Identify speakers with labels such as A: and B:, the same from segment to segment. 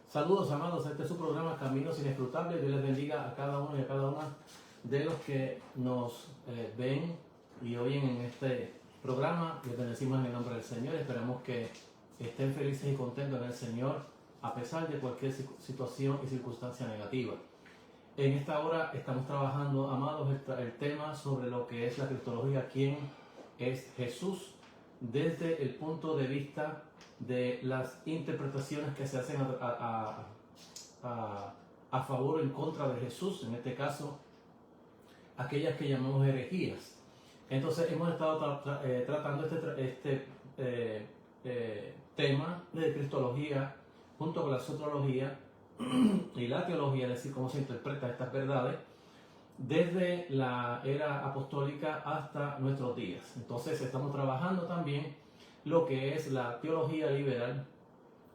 A: Saludos, amados, este es su programa Caminos Inescrutables. Dios les bendiga a cada uno y a cada una de los que nos ven y oyen en este programa. Les bendecimos en el nombre del Señor. Esperamos que estén felices y contentos en el Señor a pesar de cualquier situación y circunstancia negativa. En esta hora estamos trabajando, amados, el tema sobre lo que es la cristología, quién es Jesús, desde el punto de vista de las interpretaciones que se hacen a favor o en contra de Jesús, en este caso, aquellas que llamamos herejías. Entonces hemos estado tratando este tema de cristología junto con la soteriología y la teología, es decir, cómo se interpretan estas verdades desde la era apostólica hasta nuestros días. Entonces estamos trabajando también lo que es la teología liberal,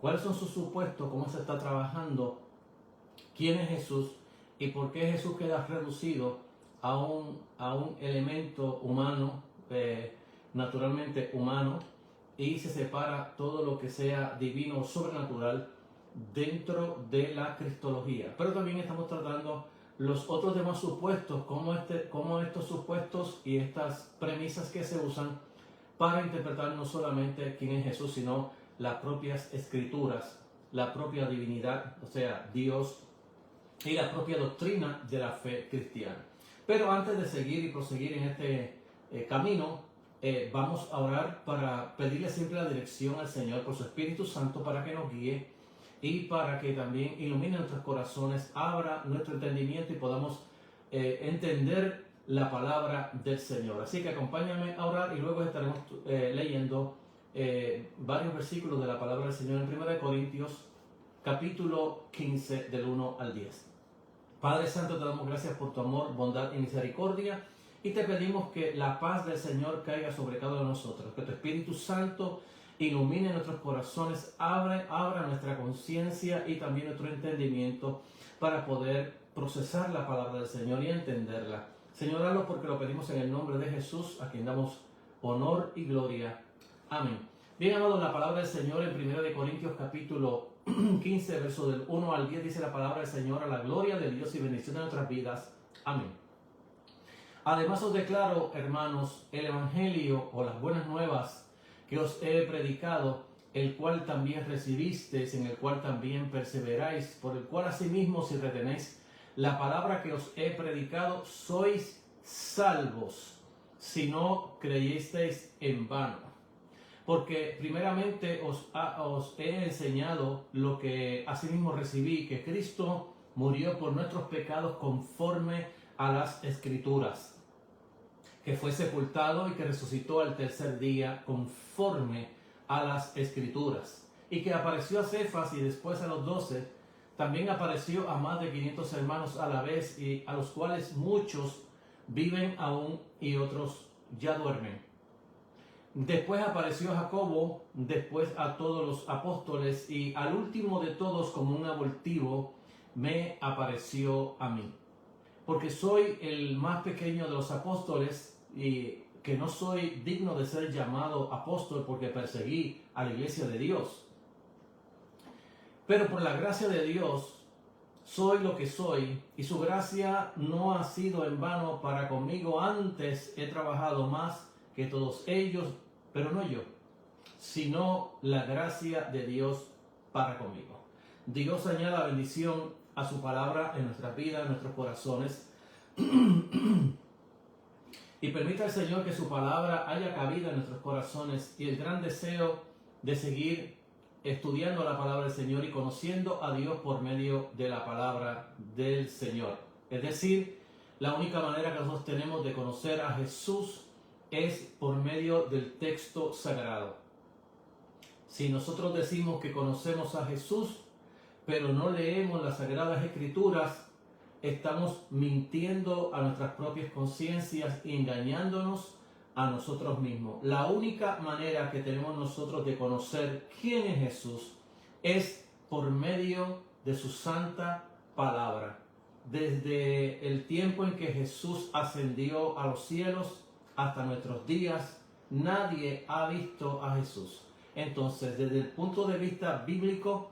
A: cuáles son sus supuestos, cómo se está trabajando, quién es Jesús y por qué Jesús queda reducido a un elemento humano, naturalmente humano, y se separa todo lo que sea divino o sobrenatural dentro de la cristología. Pero también estamos tratando los otros demás supuestos, como estos supuestos y estas premisas que se usan para interpretar no solamente quién es Jesús, sino las propias escrituras, la propia divinidad, o sea, Dios, y la propia doctrina de la fe cristiana. Pero antes de seguir y proseguir en este camino, vamos a orar para pedirle siempre la dirección al Señor por su Espíritu Santo para que nos guíe y para que también ilumine nuestros corazones, abra nuestro entendimiento y podamos entender la palabra del Señor. Así que acompáñame a orar y luego estaremos leyendo varios versículos de la palabra del Señor en 1 Corintios capítulo 15 del 1 al 10. Padre Santo, te damos gracias por tu amor, bondad y misericordia y te pedimos que la paz del Señor caiga sobre cada uno de nosotros, que tu Espíritu Santo ilumine nuestros corazones, abra nuestra conciencia y también nuestro entendimiento para poder procesar la palabra del Señor y entenderla. Señor, hazlo porque lo pedimos en el nombre de Jesús, a quien damos honor y gloria. Amén. Bien, amados, la palabra del Señor en 1 Corintios capítulo 15, verso del 1 al 10, dice la palabra del Señor: a la gloria de Dios y bendición de nuestras vidas. Amén. Además os declaro, hermanos, el evangelio o las buenas nuevas que os he predicado, el cual también recibisteis, en el cual también perseveráis, por el cual asimismo si retenéis la palabra que os he predicado, sois salvos, si no creyisteis en vano. Porque primeramente os he enseñado lo que asimismo recibí, que Cristo murió por nuestros pecados conforme a las Escrituras, que fue sepultado y que resucitó al tercer día conforme a las Escrituras, y que apareció a Cefas y después a los 12, también apareció a más de 500 hermanos a la vez, y a los cuales muchos viven aún y otros ya duermen. Después apareció a Jacobo, después a todos los apóstoles, y al último de todos, como un abortivo, me apareció a mí. Porque soy el más pequeño de los apóstoles y que no soy digno de ser llamado apóstol porque perseguí a la iglesia de Dios. Pero por la gracia de Dios soy lo que soy, y su gracia no ha sido en vano para conmigo. Antes he trabajado más que todos ellos, pero no yo, sino la gracia de Dios para conmigo. Dios añada bendición a su palabra en nuestras vidas, en nuestros corazones, y permita al Señor que su palabra haya cabida en nuestros corazones, y el gran deseo de seguir estudiando la palabra del Señor y conociendo a Dios por medio de la palabra del Señor. Es decir, la única manera que nosotros tenemos de conocer a Jesús es por medio del texto sagrado. Si nosotros decimos que conocemos a Jesús, pero no leemos las Sagradas Escrituras, estamos mintiendo a nuestras propias conciencias y engañándonos a nosotros mismos. La única manera que tenemos nosotros de conocer quién es Jesús es por medio de su santa palabra. Desde el tiempo en que Jesús ascendió a los cielos hasta nuestros días, nadie ha visto a Jesús. Entonces, desde el punto de vista bíblico,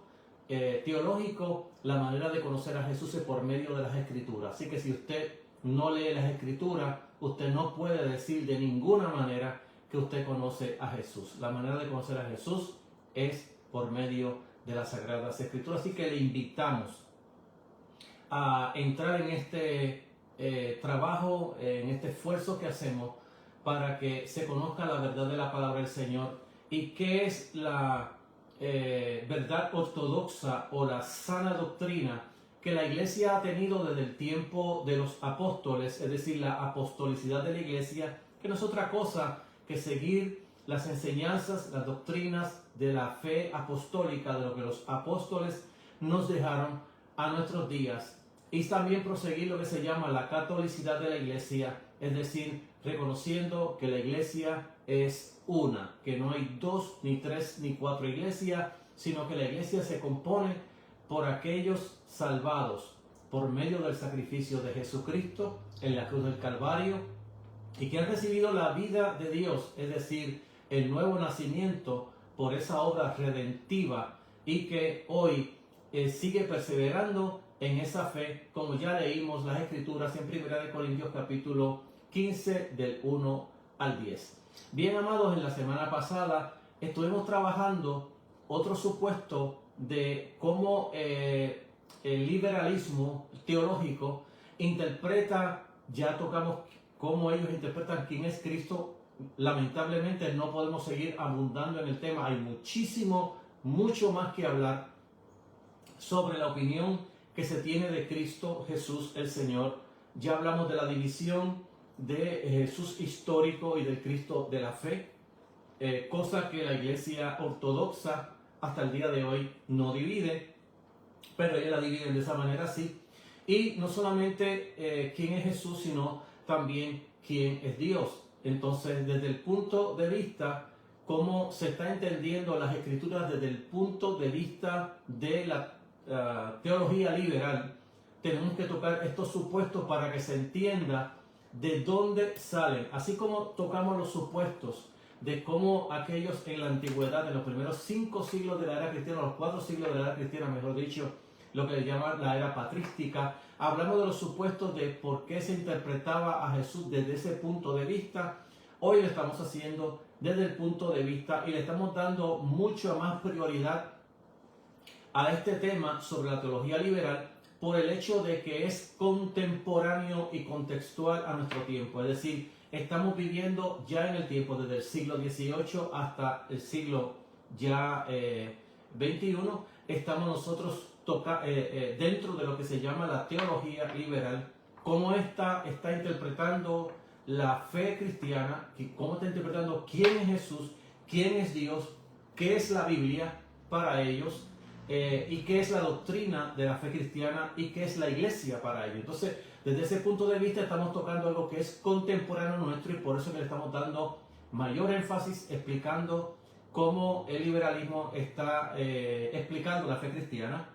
A: teológico, la manera de conocer a Jesús es por medio de las Escrituras. Así que si usted no lee las Escrituras, usted no puede decir de ninguna manera que usted conoce a Jesús. La manera de conocer a Jesús es por medio de las Sagradas Escrituras. Así que le invitamos a entrar en este trabajo, en este esfuerzo que hacemos para que se conozca la verdad de la palabra del Señor y qué es la verdad ortodoxa o la sana doctrina que la iglesia ha tenido desde el tiempo de los apóstoles, es decir, la apostolicidad de la iglesia, que no es otra cosa que seguir las enseñanzas, las doctrinas de la fe apostólica, de lo que los apóstoles nos dejaron a nuestros días, y también proseguir lo que se llama la catolicidad de la iglesia, es decir, reconociendo que la iglesia es una, que no hay 2, ni 3, ni 4 iglesias, sino que la iglesia se compone por aquellos salvados por medio del sacrificio de Jesucristo en la cruz del Calvario y que han recibido la vida de Dios, es decir, el nuevo nacimiento por esa obra redentiva y que hoy sigue perseverando en esa fe, como ya leímos las Escrituras en 1 Corintios capítulo 15 del 1 al 10. Bien, amados, en la semana pasada estuvimos trabajando otro supuesto de cómo el liberalismo teológico interpreta, ya tocamos cómo ellos interpretan quién es Cristo. Lamentablemente no podemos seguir abundando en el tema, hay mucho más que hablar sobre la opinión que se tiene de Cristo Jesús el Señor. Ya hablamos de la división de Jesús histórico y del Cristo de la fe, cosa que la iglesia ortodoxa hasta el día de hoy no divide, pero ella la divide de esa manera así. Y no solamente quién es Jesús, sino también quién es Dios. Entonces, desde el punto de vista, cómo se está entendiendo las Escrituras desde el punto de vista de la teología liberal, tenemos que tocar estos supuestos para que se entienda de dónde salen, así como tocamos los supuestos de cómo aquellos en la antigüedad, en los primeros 5 siglos de la era cristiana, los 4 siglos de la era cristiana, mejor dicho, lo que le llaman la era patrística, hablamos de los supuestos de por qué se interpretaba a Jesús desde ese punto de vista. Hoy lo estamos haciendo desde el punto de vista y le estamos dando mucha más prioridad a este tema sobre la teología liberal por el hecho de que es contemporáneo y contextual a nuestro tiempo. Es decir, estamos viviendo ya en el tiempo desde el siglo XVIII hasta el siglo ya XXI. Estamos nosotros dentro de lo que se llama la teología liberal, cómo está interpretando la fe cristiana, cómo está interpretando quién es Jesús, quién es Dios, qué es la Biblia para ellos, y qué es la doctrina de la fe cristiana y qué es la iglesia para ellos. Entonces, desde ese punto de vista estamos tocando algo que es contemporáneo nuestro y por eso que le estamos dando mayor énfasis explicando cómo el liberalismo está explicando la fe cristiana.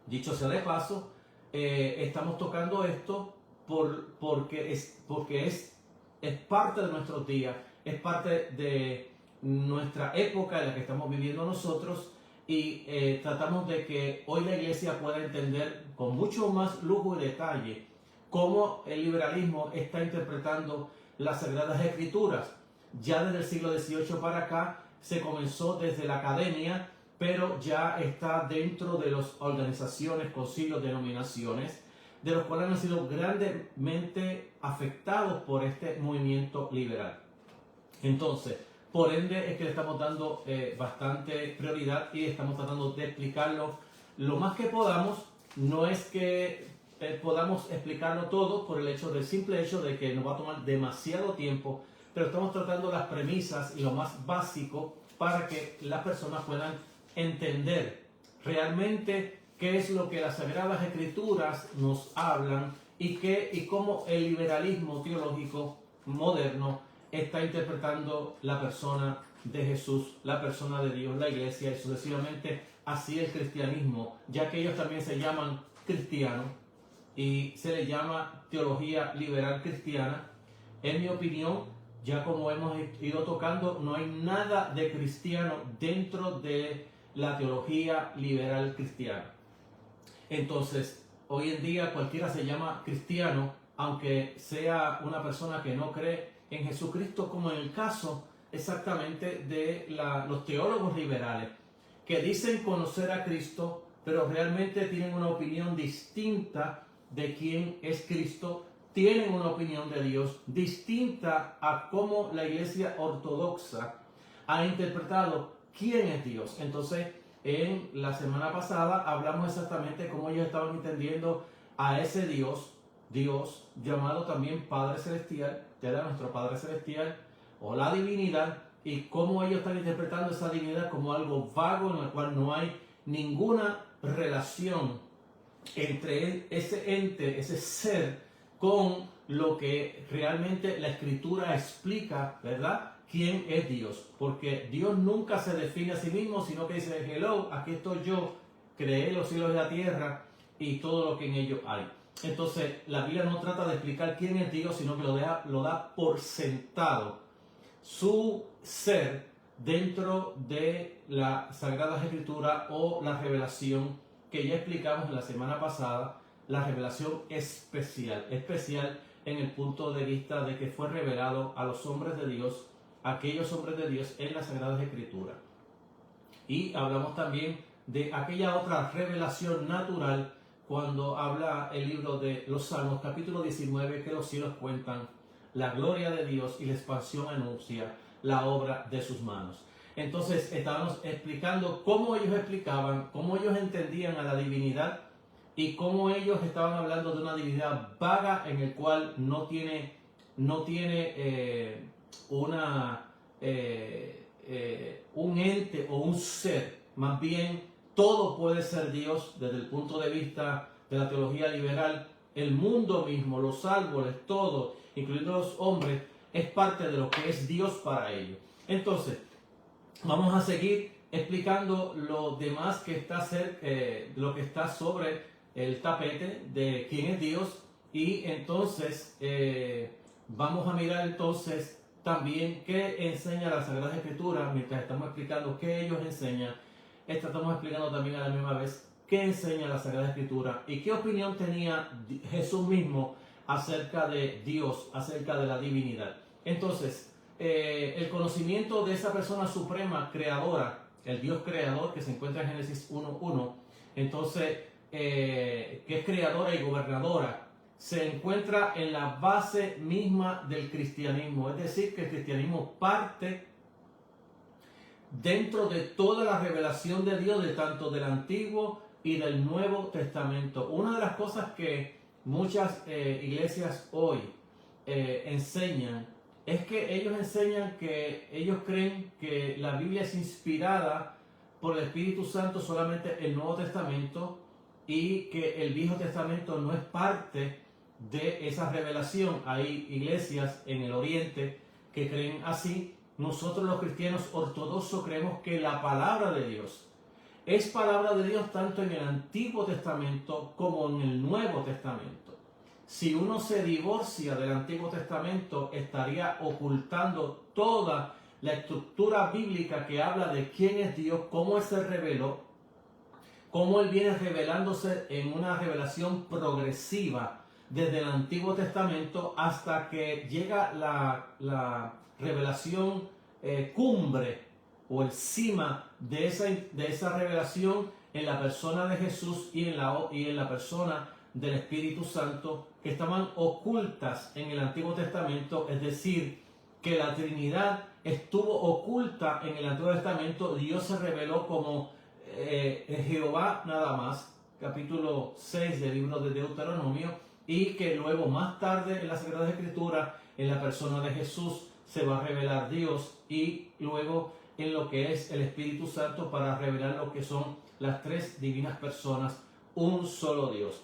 A: Dicho sea de paso, estamos tocando esto porque es parte de nuestros días, es parte de nuestra época en la que estamos viviendo nosotros. Y tratamos de que hoy la iglesia pueda entender con mucho más lujo y detalle cómo el liberalismo está interpretando las Sagradas Escrituras. Ya desde el siglo XVIII para acá se comenzó desde la academia, pero ya está dentro de las organizaciones, concilios, denominaciones, de los cuales han sido grandemente afectados por este movimiento liberal. Entonces, por ende es que le estamos dando bastante prioridad y estamos tratando de explicarlo lo más que podamos. No es que podamos explicarlo todo por el simple hecho de que nos va a tomar demasiado tiempo, pero estamos tratando las premisas y lo más básico para que las personas puedan entender realmente qué es lo que las Sagradas Escrituras nos hablan y cómo el liberalismo teológico moderno está interpretando la persona de Jesús, la persona de Dios, la iglesia y sucesivamente así el cristianismo, ya que ellos también se llaman cristianos y se les llama teología liberal cristiana. En mi opinión, ya como hemos ido tocando, no hay nada de cristiano dentro de la teología liberal cristiana. Entonces, hoy en día cualquiera se llama cristiano, aunque sea una persona que no cree en Jesucristo, como en el caso exactamente de los teólogos liberales, que dicen conocer a Cristo, pero realmente tienen una opinión distinta de quién es Cristo, tienen una opinión de Dios distinta a cómo la Iglesia ortodoxa ha interpretado quién es Dios. Entonces, en la semana pasada hablamos exactamente cómo ellos estaban entendiendo a ese Dios llamado también Padre Celestial, que era nuestro Padre Celestial, o la divinidad, y cómo ellos están interpretando esa divinidad como algo vago en el cual no hay ninguna relación entre ese ente, ese ser, con lo que realmente la Escritura explica, ¿verdad? ¿Quién es Dios? Porque Dios nunca se define a sí mismo, sino que dice, hello, aquí estoy yo, creé los cielos y la tierra y todo lo que en ellos hay. Entonces, la Biblia no trata de explicar quién es Dios, sino que lo da por sentado su ser dentro de la Sagrada Escritura o la revelación que ya explicamos en la semana pasada, la revelación especial en el punto de vista de que fue revelado a los hombres de Dios, aquellos hombres de Dios en la Sagrada Escritura. Y hablamos también de aquella otra revelación natural cuando habla el libro de los Salmos, capítulo 19, que los cielos cuentan la gloria de Dios y la expansión anuncia la obra de sus manos. Entonces estábamos explicando cómo ellos explicaban, cómo ellos entendían a la divinidad y cómo ellos estaban hablando de una divinidad vaga en el cual no tiene un ente o un ser. Más bien todo puede ser Dios desde el punto de vista de la teología liberal. El mundo mismo, los árboles, todo, incluyendo los hombres, es parte de lo que es Dios para ellos. Entonces, vamos a seguir explicando lo demás que está lo que está sobre el tapete de quién es Dios. Y entonces vamos a mirar entonces también qué enseña la Sagrada Escritura mientras estamos explicando qué ellos enseñan. Estamos explicando también a la misma vez qué enseña la Sagrada Escritura y qué opinión tenía Jesús mismo acerca de Dios, acerca de la divinidad. Entonces, el conocimiento de esa persona suprema, creadora, el Dios creador que se encuentra en Génesis 1:1, entonces, que es creadora y gobernadora, se encuentra en la base misma del cristianismo. Es decir, que el cristianismo parte dentro de toda la revelación de Dios, de tanto del Antiguo y del Nuevo Testamento. Una de las cosas que muchas iglesias hoy enseñan es que ellos enseñan que ellos creen que la Biblia es inspirada por el Espíritu Santo solamente el Nuevo Testamento y que el Viejo Testamento no es parte de esa revelación. Hay iglesias en el Oriente que creen así. Nosotros los cristianos ortodoxos creemos que la palabra de Dios es palabra de Dios tanto en el Antiguo Testamento como en el Nuevo Testamento. Si uno se divorcia del Antiguo Testamento, estaría ocultando toda la estructura bíblica que habla de quién es Dios, cómo Él se reveló, cómo Él viene revelándose en una revelación progresiva desde el Antiguo Testamento hasta que llega la revelación cumbre o el cima de esa revelación en la persona de Jesús y en la persona del Espíritu Santo, que estaban ocultas en el Antiguo Testamento. Es decir, que la Trinidad estuvo oculta en el Antiguo Testamento. Dios se reveló como Jehová nada más, capítulo 6 del libro de Deuteronomio, y que luego más tarde en la Sagrada Escritura, en la persona de Jesús, se va a revelar Dios, y luego en lo que es el Espíritu Santo para revelar lo que son las tres divinas personas, un solo Dios.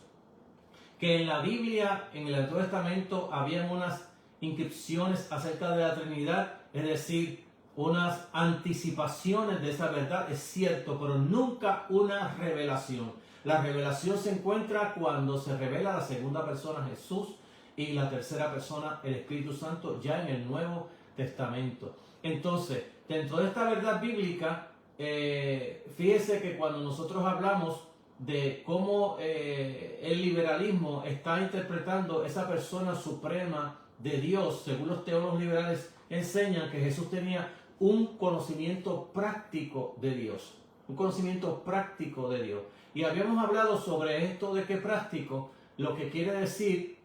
A: Que en la Biblia, en el Antiguo Testamento, habían unas inscripciones acerca de la Trinidad, es decir, unas anticipaciones de esa verdad, es cierto, pero nunca una revelación. La revelación se encuentra cuando se revela la segunda persona, Jesús, y la tercera persona, el Espíritu Santo, ya en el Nuevo Testamento. Entonces, dentro de esta verdad bíblica, fíjese que cuando nosotros hablamos de cómo el liberalismo está interpretando esa persona suprema de Dios, según los teólogos liberales enseñan que Jesús tenía un conocimiento práctico de Dios, un conocimiento práctico de Dios. Y habíamos hablado sobre esto de que práctico, lo que quiere decir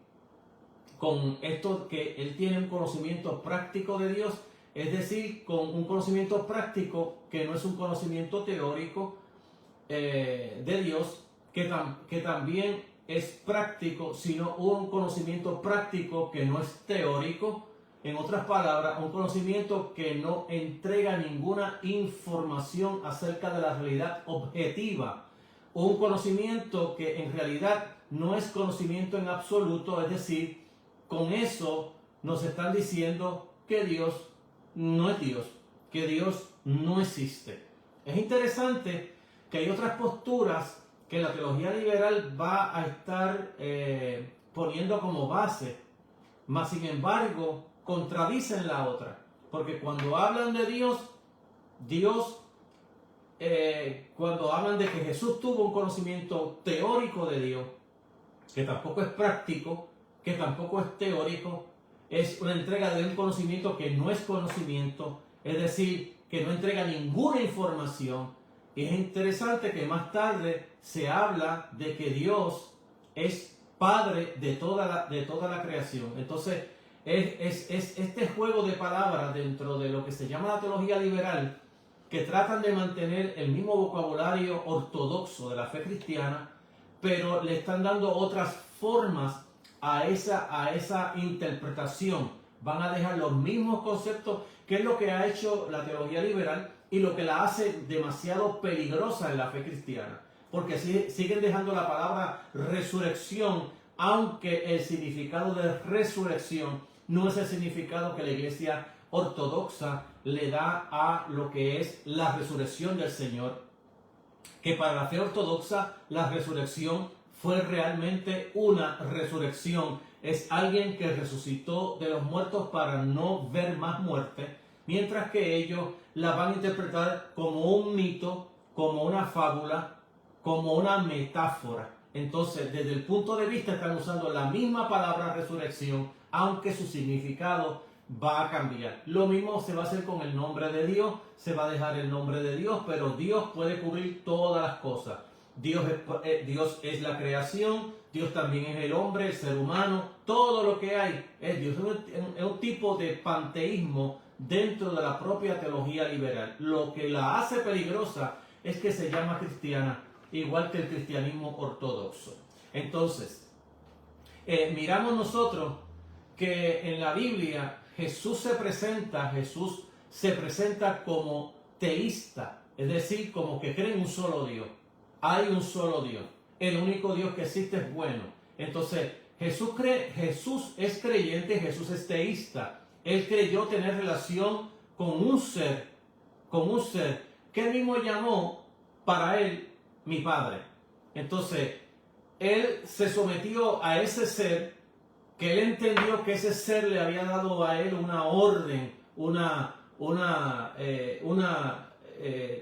A: con esto que él tiene un conocimiento práctico de Dios, es decir, con un conocimiento práctico que no es un conocimiento teórico de Dios, que también es práctico, sino un conocimiento práctico que no es teórico. En otras palabras, un conocimiento que no entrega ninguna información acerca de la realidad objetiva. Un conocimiento que en realidad no es conocimiento en absoluto, es decir, con eso nos están diciendo que Dios no es Dios, que Dios no existe. Es interesante que hay otras posturas que la teología liberal va a estar poniendo como base, mas sin embargo contradicen la otra, porque cuando hablan de Dios, cuando hablan de que Jesús tuvo un conocimiento teórico de Dios, que tampoco es práctico, que tampoco es teórico, es una entrega de un conocimiento que no es conocimiento, es decir, que no entrega ninguna información. Y es interesante que más tarde se habla de que Dios es Padre de toda la creación. Entonces, es este juego de palabras dentro de lo que se llama la teología liberal, que tratan de mantener el mismo vocabulario ortodoxo de la fe cristiana, pero le están dando otras formas a esa interpretación. Van a dejar los mismos conceptos, que es lo que ha hecho la teología liberal y lo que la hace demasiado peligrosa en la fe cristiana, porque siguen dejando la palabra resurrección, aunque el significado de resurrección no es el significado que la iglesia ortodoxa le da a lo que es la resurrección del Señor, que para la fe ortodoxa la resurrección fue realmente una resurrección. Es alguien que resucitó de los muertos para no ver más muerte, mientras que ellos la van a interpretar como un mito, como una fábula, como una metáfora. Entonces, desde el punto de vista están usando la misma palabra resurrección, aunque su significado va a cambiar. Lo mismo se va a hacer con el nombre de Dios, se va a dejar el nombre de Dios, pero Dios puede cubrir todas las cosas. Dios es la creación, Dios también es el hombre, el ser humano, todo lo que hay es Dios. Es un tipo de panteísmo dentro de la propia teología liberal. Lo que la hace peligrosa es que se llama cristiana, igual que el cristianismo ortodoxo. Entonces, miramos nosotros que en la Biblia Jesús se presenta como teísta, es decir, como que cree en un solo Dios. Hay un solo Dios. El único Dios que existe es bueno. Entonces, Jesús es creyente, Jesús es teísta. Él creyó tener relación con un ser que él mismo llamó para él mi Padre. Entonces, él se sometió a ese ser, que él entendió que ese ser le había dado a él una orden, una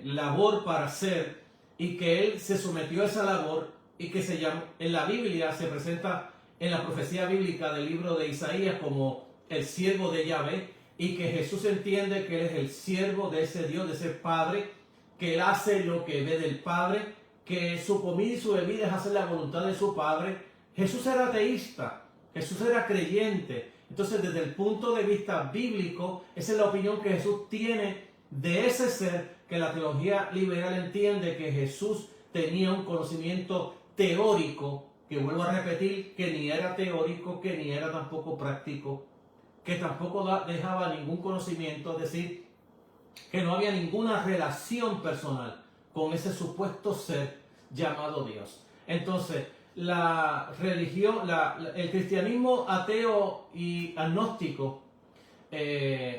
A: labor para hacer, y que él se sometió a esa labor, y que se llama, en la Biblia se presenta en la profecía bíblica del libro de Isaías como el siervo de Yahvé, y que Jesús entiende que él es el siervo de ese Dios, de ese Padre, que él hace lo que ve del Padre, que su comida y su bebida es hacer la voluntad de su Padre. Jesús era ateísta, Jesús era creyente. Entonces, desde el punto de vista bíblico, esa es la opinión que Jesús tiene de ese ser, que la teología liberal entiende que Jesús tenía un conocimiento teórico, que vuelvo a repetir, que ni era teórico, que ni era tampoco práctico, que tampoco dejaba ningún conocimiento, es decir, que no había ninguna relación personal con ese supuesto ser llamado Dios. Entonces, la religión, el cristianismo ateo y agnóstico,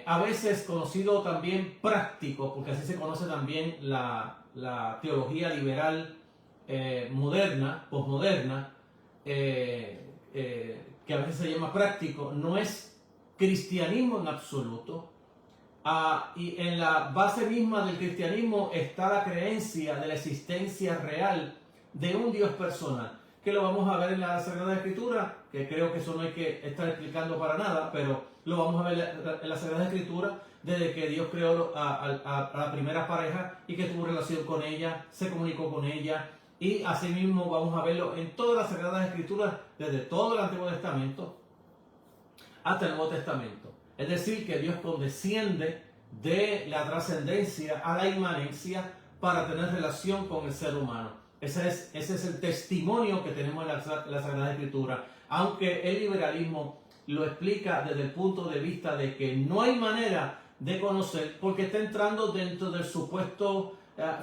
A: a veces conocido también práctico, porque así se conoce también la teología liberal moderna, posmoderna, que a veces se llama práctico, no es cristianismo en absoluto, Y en la base misma del cristianismo está la creencia de la existencia real de un Dios personal, que lo vamos a ver en la Sagrada Escritura, que creo que eso no hay que estar explicando para nada, pero lo vamos a ver en la Sagrada Escritura desde que Dios creó a la primera pareja y que tuvo relación con ella, se comunicó con ella, y asimismo vamos a verlo en todas las Sagradas Escrituras, desde todo el Antiguo Testamento hasta el Nuevo Testamento. Es decir, que Dios condesciende de la trascendencia a la inmanencia para tener relación con el ser humano. Ese es el testimonio que tenemos en la Sagrada Escritura. Aunque el liberalismo lo explica desde el punto de vista de que no hay manera de conocer, porque está entrando dentro del supuesto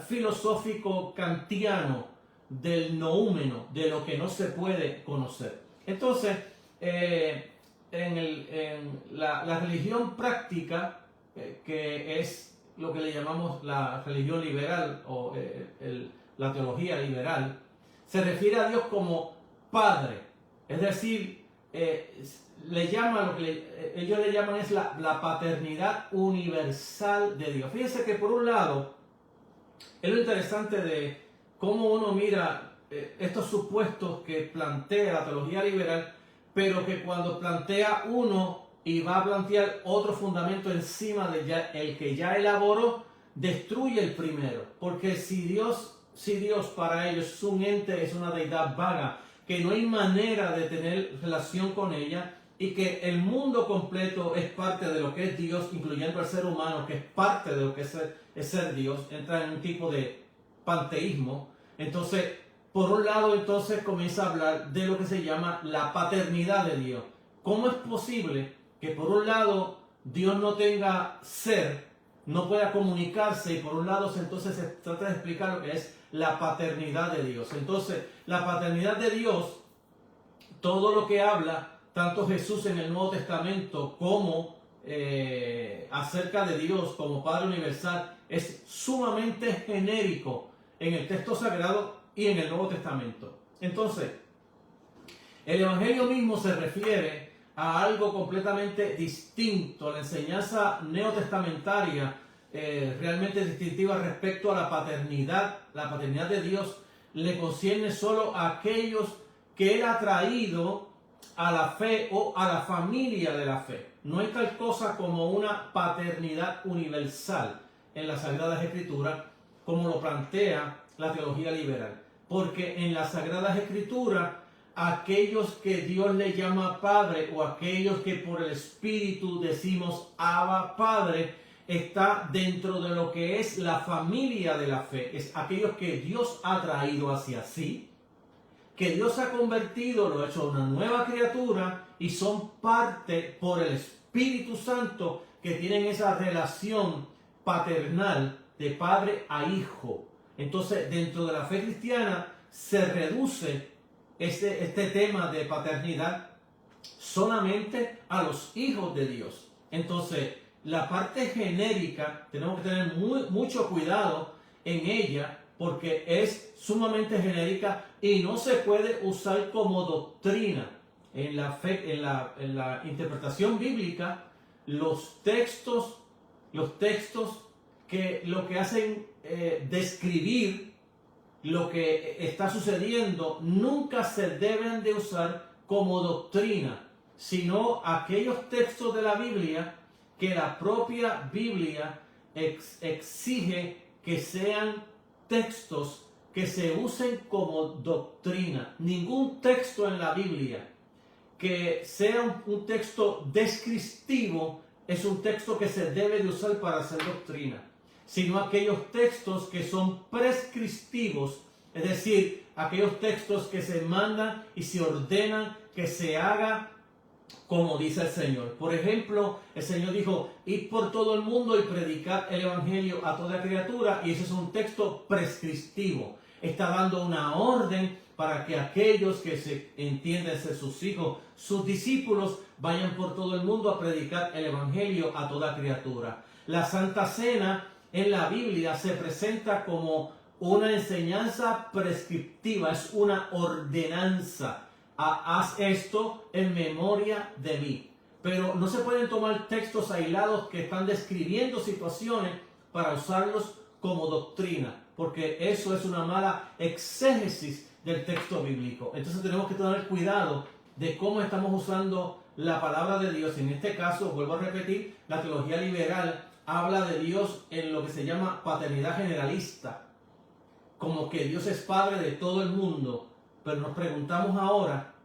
A: filosófico kantiano del noúmeno, de lo que no se puede conocer. Entonces, en la religión práctica, que es lo que le llamamos la religión liberal o la teología liberal, se refiere a Dios como Padre, es decir, le llama lo que ellos le llaman es la paternidad universal de Dios. Fíjense que por un lado es lo interesante de cómo uno mira estos supuestos que plantea la teología liberal, pero que cuando plantea uno y va a plantear otro fundamento encima de el que ya elaboró, destruye el primero. Porque si Dios para ellos es un ente, es una deidad vaga, que no hay manera de tener relación con ella, y que el mundo completo es parte de lo que es Dios, incluyendo al ser humano, que es parte de lo que es ser Dios, entra en un tipo de panteísmo. Entonces, por un lado, entonces comienza a hablar de lo que se llama la paternidad de Dios. ¿Cómo es posible que por un lado Dios no tenga ser, no pueda comunicarse, y por un lado entonces se trata de explicar lo que es la paternidad de Dios? Entonces, la paternidad de Dios, todo lo que habla tanto Jesús en el Nuevo Testamento como acerca de Dios como Padre Universal, es sumamente genérico en el texto sagrado y en el Nuevo Testamento. Entonces, el Evangelio mismo se refiere a algo completamente distinto. La enseñanza neotestamentaria realmente distintiva respecto a la paternidad de Dios le concierne solo a aquellos que Él ha traído a la fe o a la familia de la fe. No hay tal cosa como una paternidad universal en las Sagradas Escrituras como lo plantea la teología liberal. Porque en las Sagradas Escrituras, aquellos que Dios le llama Padre o aquellos que por el Espíritu decimos Abba Padre, está dentro de lo que es la familia de la fe. Es aquellos que Dios ha traído hacia sí, que Dios ha convertido, lo ha hecho una nueva criatura y son parte por el Espíritu Santo que tienen esa relación paternal de padre a hijo. Entonces, dentro de la fe cristiana se reduce este tema de paternidad solamente a los hijos de Dios. Entonces, la parte genérica tenemos que tener mucho cuidado en ella, porque es sumamente genérica y no se puede usar como doctrina. En la interpretación bíblica, los textos que lo que hacen describir lo que está sucediendo nunca se deben de usar como doctrina, sino aquellos textos de la Biblia que la propia Biblia exige que sean textos que se usen como doctrina. Ningún texto en la Biblia que sea un texto descriptivo es un texto que se debe de usar para hacer doctrina, sino aquellos textos que son prescriptivos, es decir, aquellos textos que se mandan y se ordenan que se haga como dice el Señor. Por ejemplo, el Señor dijo, id por todo el mundo y predicad el Evangelio a toda criatura, y ese es un texto prescriptivo. Está dando una orden para que aquellos que se entienden ser sus hijos, sus discípulos, vayan por todo el mundo a predicar el Evangelio a toda criatura. La Santa Cena en la Biblia se presenta como una enseñanza prescriptiva, es una ordenanza. Haz esto en memoria de mí. pero no se pueden tomar textos aislados que están describiendo situaciones para usarlos como doctrina, porque eso es una mala exégesis del texto bíblico. Entonces tenemos que tener cuidado de cómo estamos usando la palabra de Dios. En este caso, vuelvo a repetir, la teología liberal habla de Dios en lo que se llama paternidad generalista, como que Dios es padre de todo el mundo. Pero nos preguntamos ahora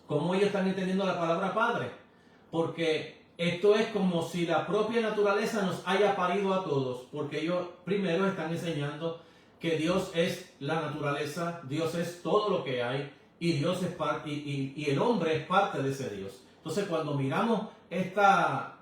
A: cómo ellos están entendiendo la palabra padre, porque esto es como si la propia naturaleza nos haya parido a todos, porque ellos primero están enseñando que Dios es la naturaleza, Dios es todo lo que hay, y Dios es parte, y el hombre es parte de ese Dios. Entonces, cuando miramos esta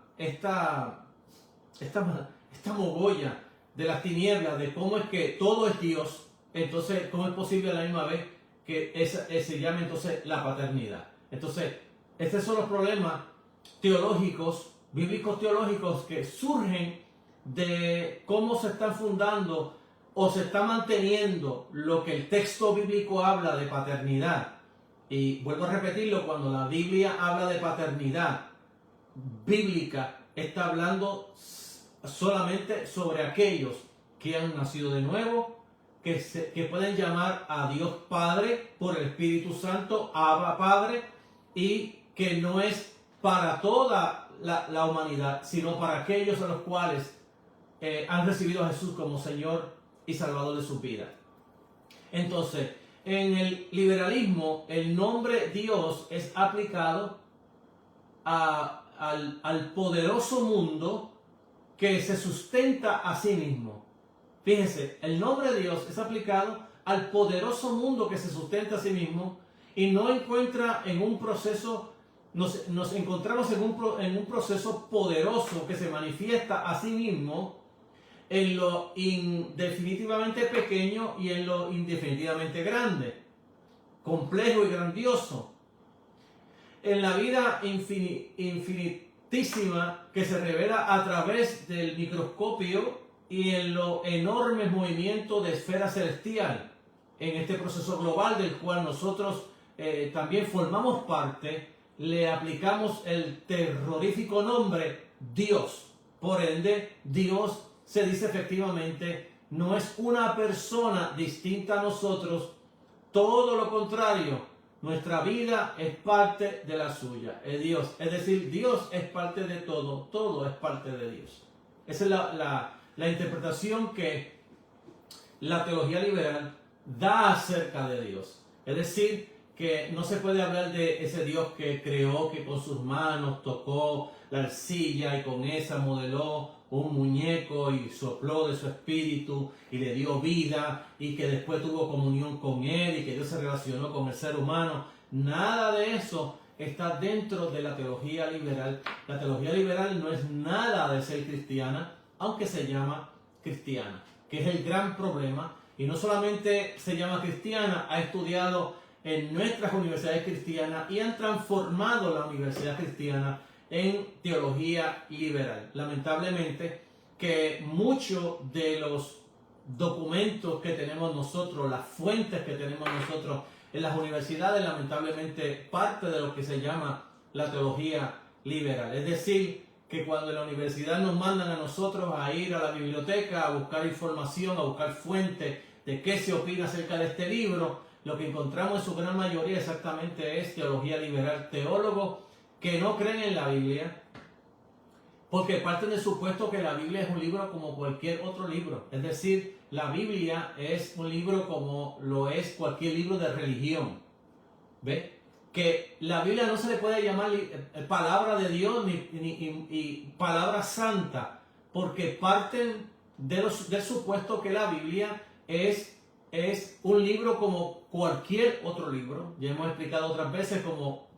A: mogolla de las tinieblas, de cómo es que todo es Dios, entonces, ¿cómo es posible a la misma vez que se llame entonces la paternidad? Entonces, estos son los problemas teológicos, bíblicos teológicos, que surgen de cómo se están fundando o se está manteniendo lo que el texto bíblico habla de paternidad. Y vuelvo a repetirlo, cuando la Biblia habla de paternidad bíblica, está hablando solamente sobre aquellos que han nacido de nuevo, que pueden llamar a Dios Padre por el Espíritu Santo, Abba Padre, y que no es para toda la humanidad, sino para aquellos a los cuales han recibido a Jesús como Señor y Salvador de sus vidas. Entonces, en el liberalismo, el nombre Dios es aplicado al poderoso mundo que se sustenta a sí mismo. Fíjense, el nombre de Dios es aplicado al poderoso mundo que se sustenta a sí mismo y no encuentra en un proceso, nos encontramos en un proceso poderoso que se manifiesta a sí mismo en lo indefinitivamente pequeño y en lo indefinitivamente grande, complejo y grandioso. En la vida infinitísima que se revela a través del microscopio y en los enormes movimientos de esfera celestial, en este proceso global del cual nosotros también formamos parte, le aplicamos el terrorífico nombre Dios. Por ende, Dios se dice efectivamente, no es una persona distinta a nosotros, todo lo contrario, nuestra vida es parte de la suya, es Dios. Es decir, Dios es parte de todo, todo es parte de Dios. Esa es la interpretación que la teología liberal da acerca de Dios. Es decir, que no se puede hablar de ese Dios que creó, que con sus manos tocó la arcilla y con esa modeló un muñeco y sopló de su espíritu y le dio vida y que después tuvo comunión con él y que Dios se relacionó con el ser humano. Nada de eso está dentro de la teología liberal. La teología liberal no es nada de ser cristiana, aunque se llama cristiana, que es el gran problema. Y no solamente se llama cristiana, ha estudiado en nuestras universidades cristianas y han transformado la universidad cristiana en teología liberal. Lamentablemente, que muchos de los documentos que tenemos nosotros, las fuentes que tenemos nosotros en las universidades, lamentablemente parte de lo que se llama la teología liberal. Es decir, que cuando en la universidad nos mandan a nosotros a ir a la biblioteca a buscar información, a buscar fuentes de qué se opina acerca de este libro, lo que encontramos en su gran mayoría exactamente es teología liberal, teólogos que no creen en la Biblia, porque parten del supuesto que la Biblia es un libro como cualquier otro libro. Es decir, la Biblia es un libro como lo es cualquier libro de religión. ¿Ve? Que la Biblia no se le puede llamar palabra de Dios ni palabra santa, porque parten del supuesto que la Biblia es un libro como cualquier otro libro. Ya hemos explicado otras veces como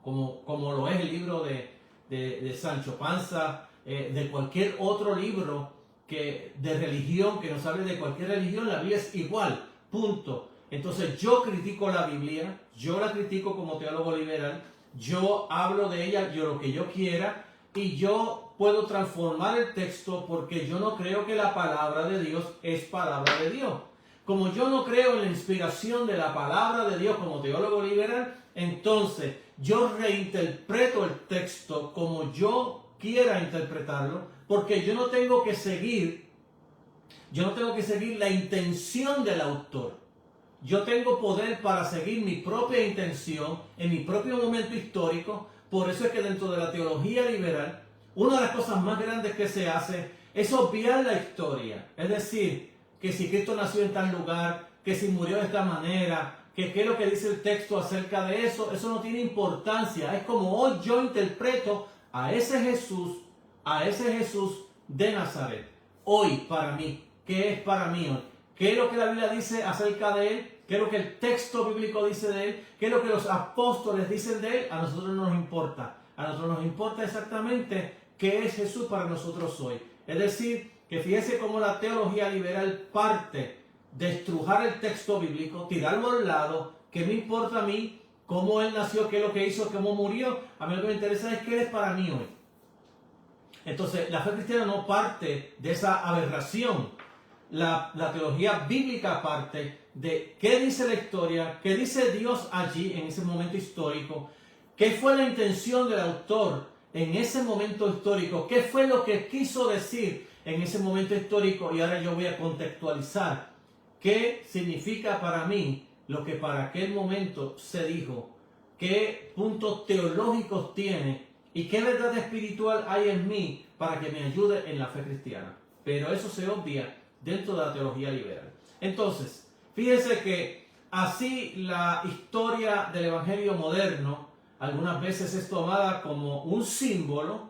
A: lo es el libro de Sancho Panza, de cualquier otro libro de religión, que nos hable de cualquier religión. La Biblia es igual, punto. Entonces yo critico la Biblia, yo la critico como teólogo liberal, yo hablo de ella lo que yo quiera y yo puedo transformar el texto porque yo no creo que la palabra de Dios es palabra de Dios. como yo no creo en la inspiración de la palabra de Dios como teólogo liberal, entonces yo reinterpreto el texto como yo quiera interpretarlo, porque yo no tengo que seguir la intención del autor. Yo tengo poder para seguir mi propia intención en mi propio momento histórico. Por eso es que dentro de la teología liberal, una de las cosas más grandes que se hace es obviar la historia. Es decir, que si Cristo nació en tal lugar, que si murió de esta manera, que qué es lo que dice el texto acerca de eso, eso no tiene importancia. Es como hoy yo interpreto a ese Jesús de Nazaret. Hoy para mí, ¿qué es para mí hoy? ¿Qué es lo que la Biblia dice acerca de él? ¿Qué es lo que el texto bíblico dice de él? ¿Qué es lo que los apóstoles dicen de él? A nosotros no nos importa. A nosotros nos importa exactamente qué es Jesús para nosotros hoy. Es decir, que fíjese cómo la teología liberal parte de estrujar el texto bíblico, tirarlo al lado. ¿Qué me importa a mí? ¿Cómo él nació? ¿Qué es lo que hizo? ¿Cómo murió? A mí lo que me interesa es qué es para mí hoy. Entonces, la fe cristiana no parte de esa aberración. La teología bíblica parte de qué dice la historia, qué dice Dios allí en ese momento histórico, qué fue la intención del autor en ese momento histórico, qué fue lo que quiso decir en ese momento histórico, y ahora yo voy a contextualizar qué significa para mí lo que para aquel momento se dijo, qué puntos teológicos tiene y qué verdad espiritual hay en mí para que me ayude en la fe cristiana. Pero eso se obvia dentro de la teología liberal. Entonces, fíjense que así la historia del Evangelio moderno algunas veces es tomada como un símbolo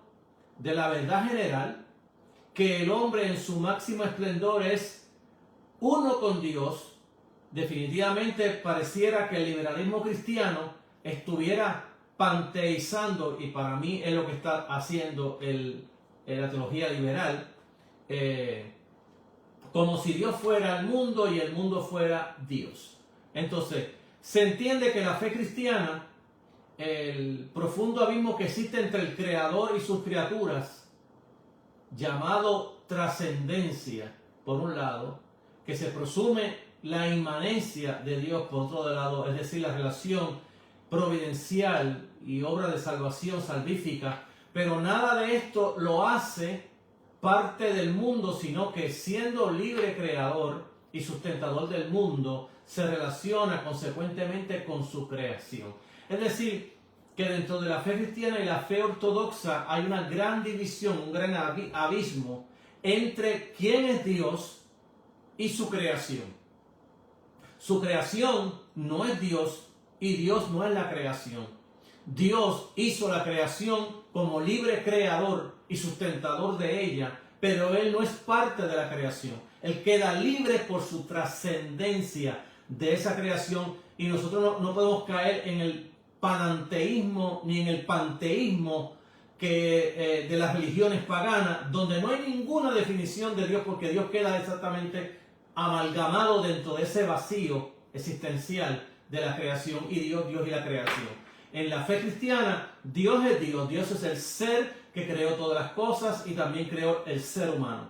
A: de la verdad general, que el hombre en su máximo esplendor es uno con Dios. Definitivamente pareciera que el liberalismo cristiano estuviera panteizando, y para mí es lo que está haciendo la teología liberal, como si Dios fuera el mundo y el mundo fuera Dios. Entonces, se entiende que la fe cristiana, el profundo abismo que existe entre el Creador y sus criaturas, llamado trascendencia, por un lado, que se presume la inmanencia de Dios, por otro lado, es decir, la relación providencial y obra de salvación salvífica, pero nada de esto lo hace parte del mundo, sino que siendo libre creador y sustentador del mundo, se relaciona consecuentemente con su creación. Es decir, que dentro de la fe cristiana y la fe ortodoxa hay una gran división, un gran abismo entre quién es Dios y su creación. Su creación no es Dios y Dios no es la creación. Dios hizo la creación como libre creador y sustentador de ella, pero Él no es parte de la creación. Él queda libre por su trascendencia de esa creación, y nosotros no podemos caer en el pananteísmo ni en el panteísmo de las religiones paganas, donde no hay ninguna definición de Dios, porque Dios queda exactamente amalgamado dentro de ese vacío existencial de la creación, y Dios y la creación. En la fe cristiana, Dios es Dios. Dios es el ser que creó todas las cosas y también creó el ser humano.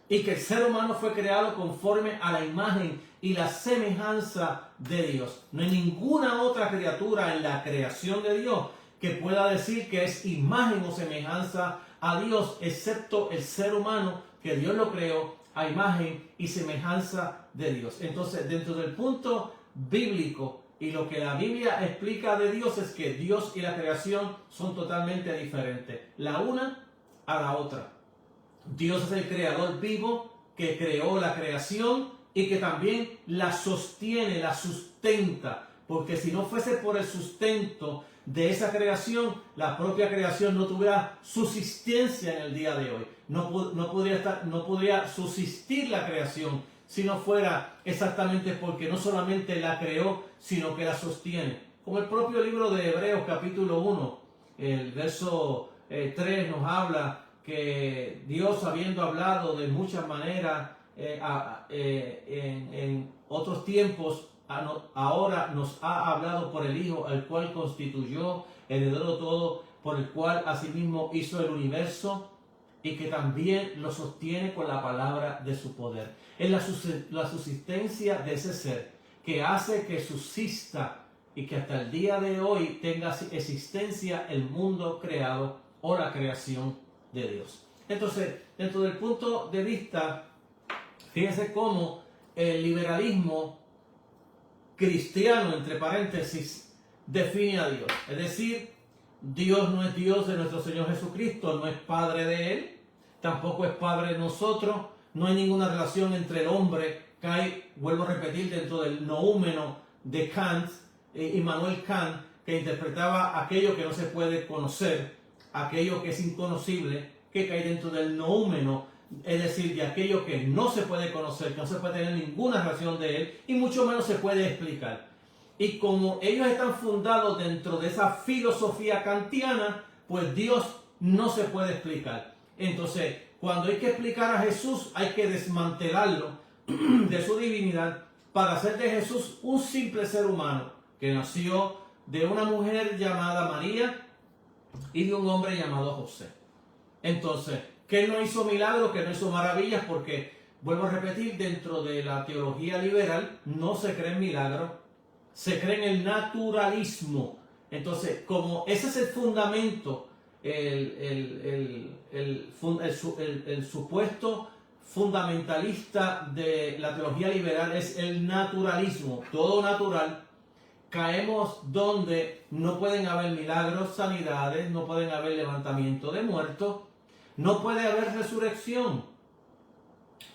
A: Y que el ser humano fue creado conforme a la imagen y la semejanza de Dios. No hay ninguna otra criatura en la creación de Dios que pueda decir que es imagen o semejanza a Dios, excepto el ser humano, que Dios lo creó a imagen y semejanza de Dios. Entonces, dentro del punto bíblico, y lo que la Biblia explica de Dios es que Dios y la creación son totalmente diferentes, la una a la otra. Dios es el creador vivo que creó la creación y que también la sostiene, la sustenta, porque si no fuese por el sustento de esa creación, la propia creación no tuviera subsistencia en el día de hoy. No podría subsistir la creación si no fuera exactamente porque no solamente la creó, sino que la sostiene. Como el propio libro de Hebreos capítulo 1, el verso 3 nos habla que Dios, habiendo hablado de muchas maneras en otros tiempos, ahora nos ha hablado por el Hijo, al cual constituyó, heredero todo, por el cual asimismo hizo el universo, y que también lo sostiene con la palabra de su poder. Es la subsistencia de ese ser que hace que subsista y que hasta el día de hoy tenga existencia el mundo creado o la creación de Dios. Entonces, dentro del punto de vista, fíjense cómo el liberalismo cristiano, entre paréntesis, define a Dios. Es decir, Dios no es Dios de nuestro Señor Jesucristo, no es Padre de Él, tampoco es Padre de nosotros, no hay ninguna relación entre el hombre, que hay, vuelvo a repetir, dentro del noúmeno de Kant, Immanuel Kant, que interpretaba aquello que no se puede conocer, aquello que es inconocible, que cae dentro del noúmeno, es decir, de aquello que no se puede conocer, que no se puede tener ninguna relación de él, y mucho menos se puede explicar. Y como ellos están fundados dentro de esa filosofía kantiana, pues Dios no se puede explicar. Entonces, cuando hay que explicar a Jesús, hay que desmantelarlo de su divinidad para hacer de Jesús un simple ser humano que nació de una mujer llamada María y de un hombre llamado José. Entonces, que él no hizo milagros, que no hizo maravillas, porque, vuelvo a repetir, dentro de la teología liberal no se cree en milagros, se cree en el naturalismo. Entonces, como ese es el fundamento, el supuesto fundamentalista de la teología liberal es el naturalismo, todo natural, caemos donde no pueden haber milagros, sanidades, no pueden haber levantamiento de muertos, no puede haber resurrección,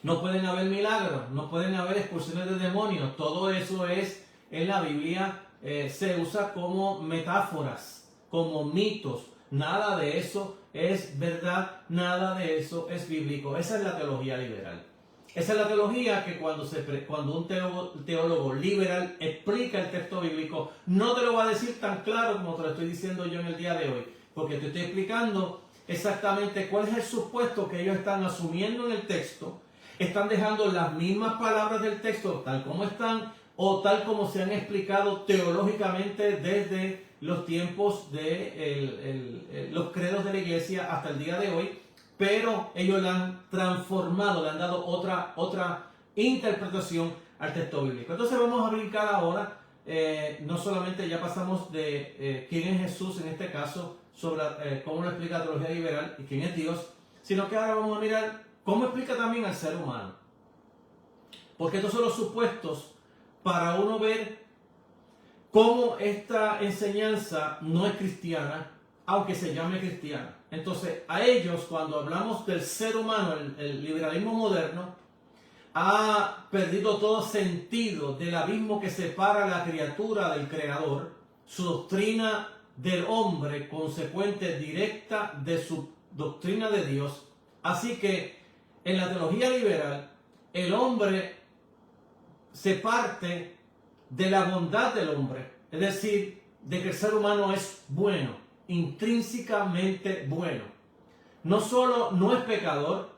A: no pueden haber milagros, no pueden haber expulsiones de demonios. Todo eso es, en la Biblia, se usa como metáforas, como mitos. Nada de eso es verdad, nada de eso es bíblico. Esa es la teología liberal. Esa es la teología que cuando un teólogo liberal explica el texto bíblico, no te lo va a decir tan claro como te lo estoy diciendo yo en el día de hoy, porque te estoy explicando exactamente cuál es el supuesto que ellos están asumiendo en el texto, están dejando las mismas palabras del texto tal como están o tal como se han explicado teológicamente desde los tiempos de los credos de la iglesia hasta el día de hoy, pero ellos la han transformado, le han dado otra interpretación al texto bíblico. Entonces vamos a brincar ahora, no solamente ya pasamos de quién es Jesús en este caso, sobre cómo lo explica la teología liberal y quién es Dios, sino que ahora vamos a mirar cómo explica también al ser humano. Porque estos son los supuestos para uno ver cómo esta enseñanza no es cristiana, aunque se llame cristiana. Entonces, a ellos, cuando hablamos del ser humano, el liberalismo moderno ha perdido todo sentido del abismo que separa a la criatura del creador, su doctrina del hombre, consecuente directa de su doctrina de Dios. Así que en la teología liberal, el hombre se parte de la bondad del hombre, es decir, de que el ser humano es bueno, intrínsecamente bueno. No solo no es pecador,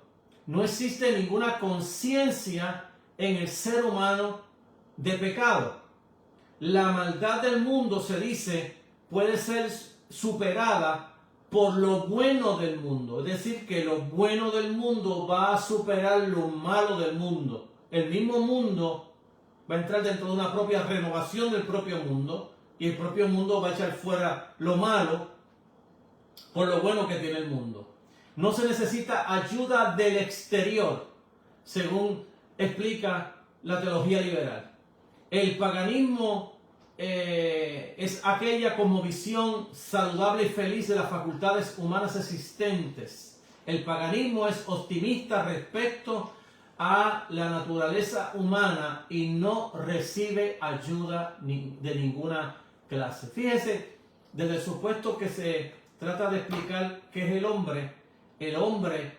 A: no existe ninguna conciencia en el ser humano de pecado. La maldad del mundo, se dice, puede ser superada por lo bueno del mundo. Es decir, que lo bueno del mundo va a superar lo malo del mundo. El mismo mundo va a entrar dentro de una propia renovación del propio mundo y el propio mundo va a echar fuera lo malo por lo bueno que tiene el mundo. No se necesita ayuda del exterior, según explica la teología liberal. El paganismo es aquella cosmovisión saludable y feliz de las facultades humanas existentes. El paganismo es optimista respecto a la naturaleza humana y no recibe ayuda de ninguna clase. Fíjese, desde el supuesto que se trata de explicar qué es el hombre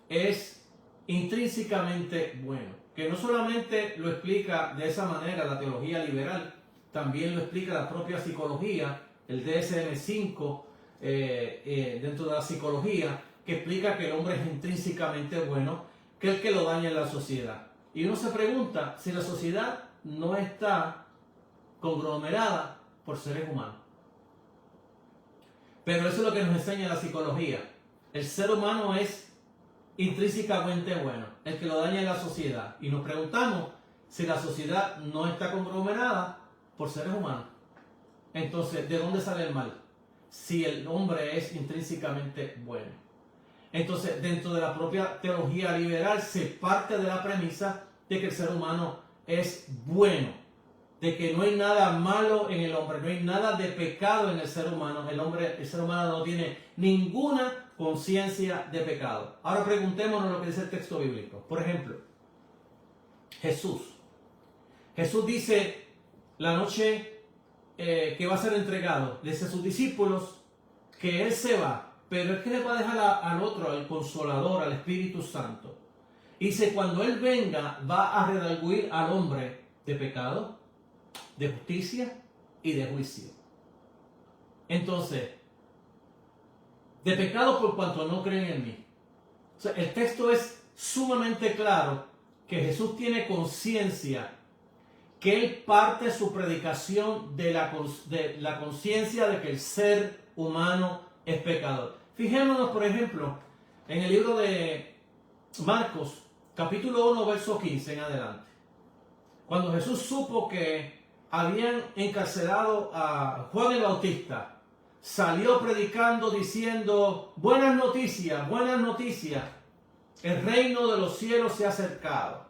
A: es intrínsecamente bueno. Que no solamente lo explica de esa manera la teología liberal, también lo explica la propia psicología, el DSM-5 dentro de la psicología, que explica que el hombre es intrínsecamente bueno, que es el que lo daña en la sociedad. Y uno se pregunta si la sociedad no está conglomerada por seres humanos. Pero eso es lo que nos enseña la psicología. El ser humano es intrínsecamente bueno, el que lo daña es la sociedad. Y nos preguntamos si la sociedad no está conglomerada por seres humanos. Entonces, ¿de dónde sale el mal? Si el hombre es intrínsecamente bueno. Entonces, dentro de la propia teología liberal se parte de la premisa de que el ser humano es bueno, de que no hay nada malo en el hombre, no hay nada de pecado en el ser humano. El ser humano no tiene ninguna conciencia de pecado. Ahora preguntémonos lo que dice el texto bíblico. Por ejemplo, Jesús dice la noche que va a ser entregado, dice a sus discípulos que Él se va, pero es que le va a dejar al otro, al Consolador, al Espíritu Santo. Y dice, cuando Él venga, va a redarguir al hombre de pecado, de justicia y de juicio. Entonces, de pecado por cuanto no creen en mí. O sea, el texto es sumamente claro que Jesús tiene conciencia, que Él parte su predicación de la conciencia de que el ser humano es pecador. Fijémonos, por ejemplo, en el libro de Marcos, capítulo 1, verso 15 en adelante. Cuando Jesús supo que habían encarcelado a Juan el Bautista, salió predicando diciendo, buenas noticias, el reino de los cielos se ha acercado.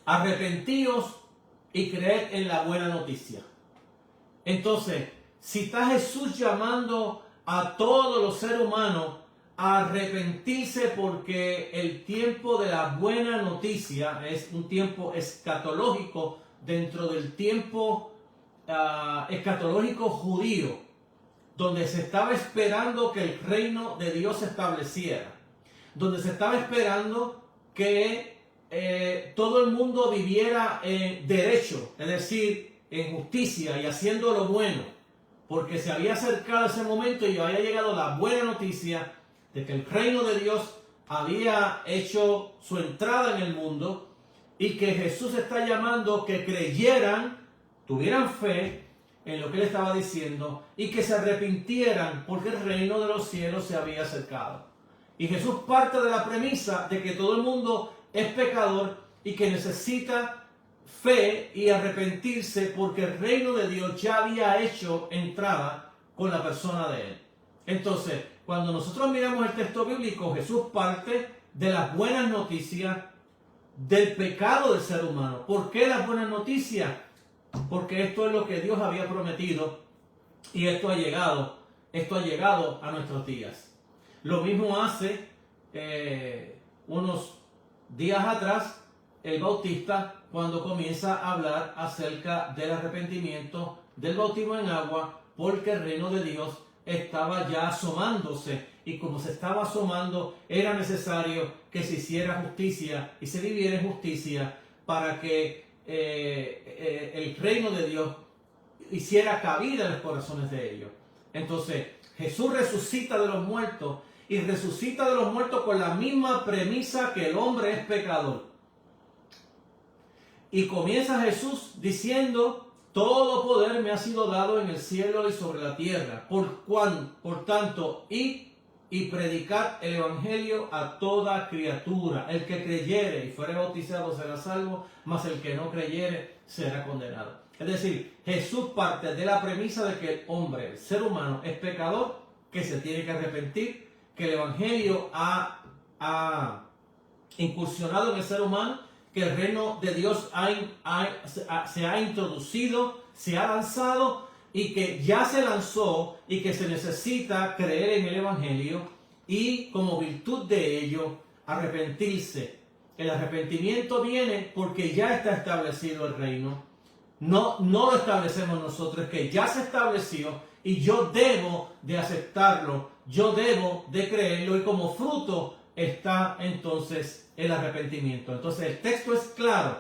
A: Arrepentíos y creed en la buena noticia. Entonces, si está Jesús llamando a todos los seres humanos a arrepentirse porque el tiempo de la buena noticia es un tiempo escatológico dentro del tiempo escatológico judío, donde se estaba esperando que el reino de Dios se estableciera, donde se estaba esperando que todo el mundo viviera en derecho, es decir, en justicia y haciendo lo bueno, porque se había acercado ese momento y había llegado la buena noticia de que el reino de Dios había hecho su entrada en el mundo y que Jesús está llamando que creyeran, tuvieran fe en lo que Él estaba diciendo y que se arrepintieran porque el reino de los cielos se había acercado. Y Jesús parte de la premisa de que todo el mundo es pecador y que necesita fe y arrepentirse porque el reino de Dios ya había hecho entrada con la persona de Él. Entonces, cuando nosotros miramos el texto bíblico, Jesús parte de las buenas noticias del pecado del ser humano. ¿Por qué las buenas noticias? Porque esto es lo que Dios había prometido y esto ha llegado a nuestros días. Lo mismo hace unos días atrás el Bautista cuando comienza a hablar acerca del arrepentimiento, del bautismo en agua, porque el reino de Dios estaba ya asomándose y como se estaba asomando era necesario que se hiciera justicia y se viviera en justicia para que el reino de Dios hiciera cabida en los corazones de ellos. Entonces Jesús resucita de los muertos y resucita de los muertos con la misma premisa que el hombre es pecador. Y comienza Jesús diciendo, todo poder me ha sido dado en el cielo y sobre la tierra. Por tanto, id y predicad el evangelio a toda criatura. El que creyere y fuere bautizado será salvo, mas el que no creyere será condenado. Es decir, Jesús parte de la premisa de que el hombre, el ser humano, es pecador, que se tiene que arrepentir, que el evangelio ha incursionado en el ser humano, que el reino de Dios se ha introducido, se ha lanzado y que ya se lanzó y que se necesita creer en el evangelio y como virtud de ello arrepentirse. El arrepentimiento viene porque ya está establecido el reino. No lo establecemos nosotros, es que ya se estableció y yo debo de aceptarlo, yo debo de creerlo y como fruto está entonces el arrepentimiento. Entonces el texto es claro,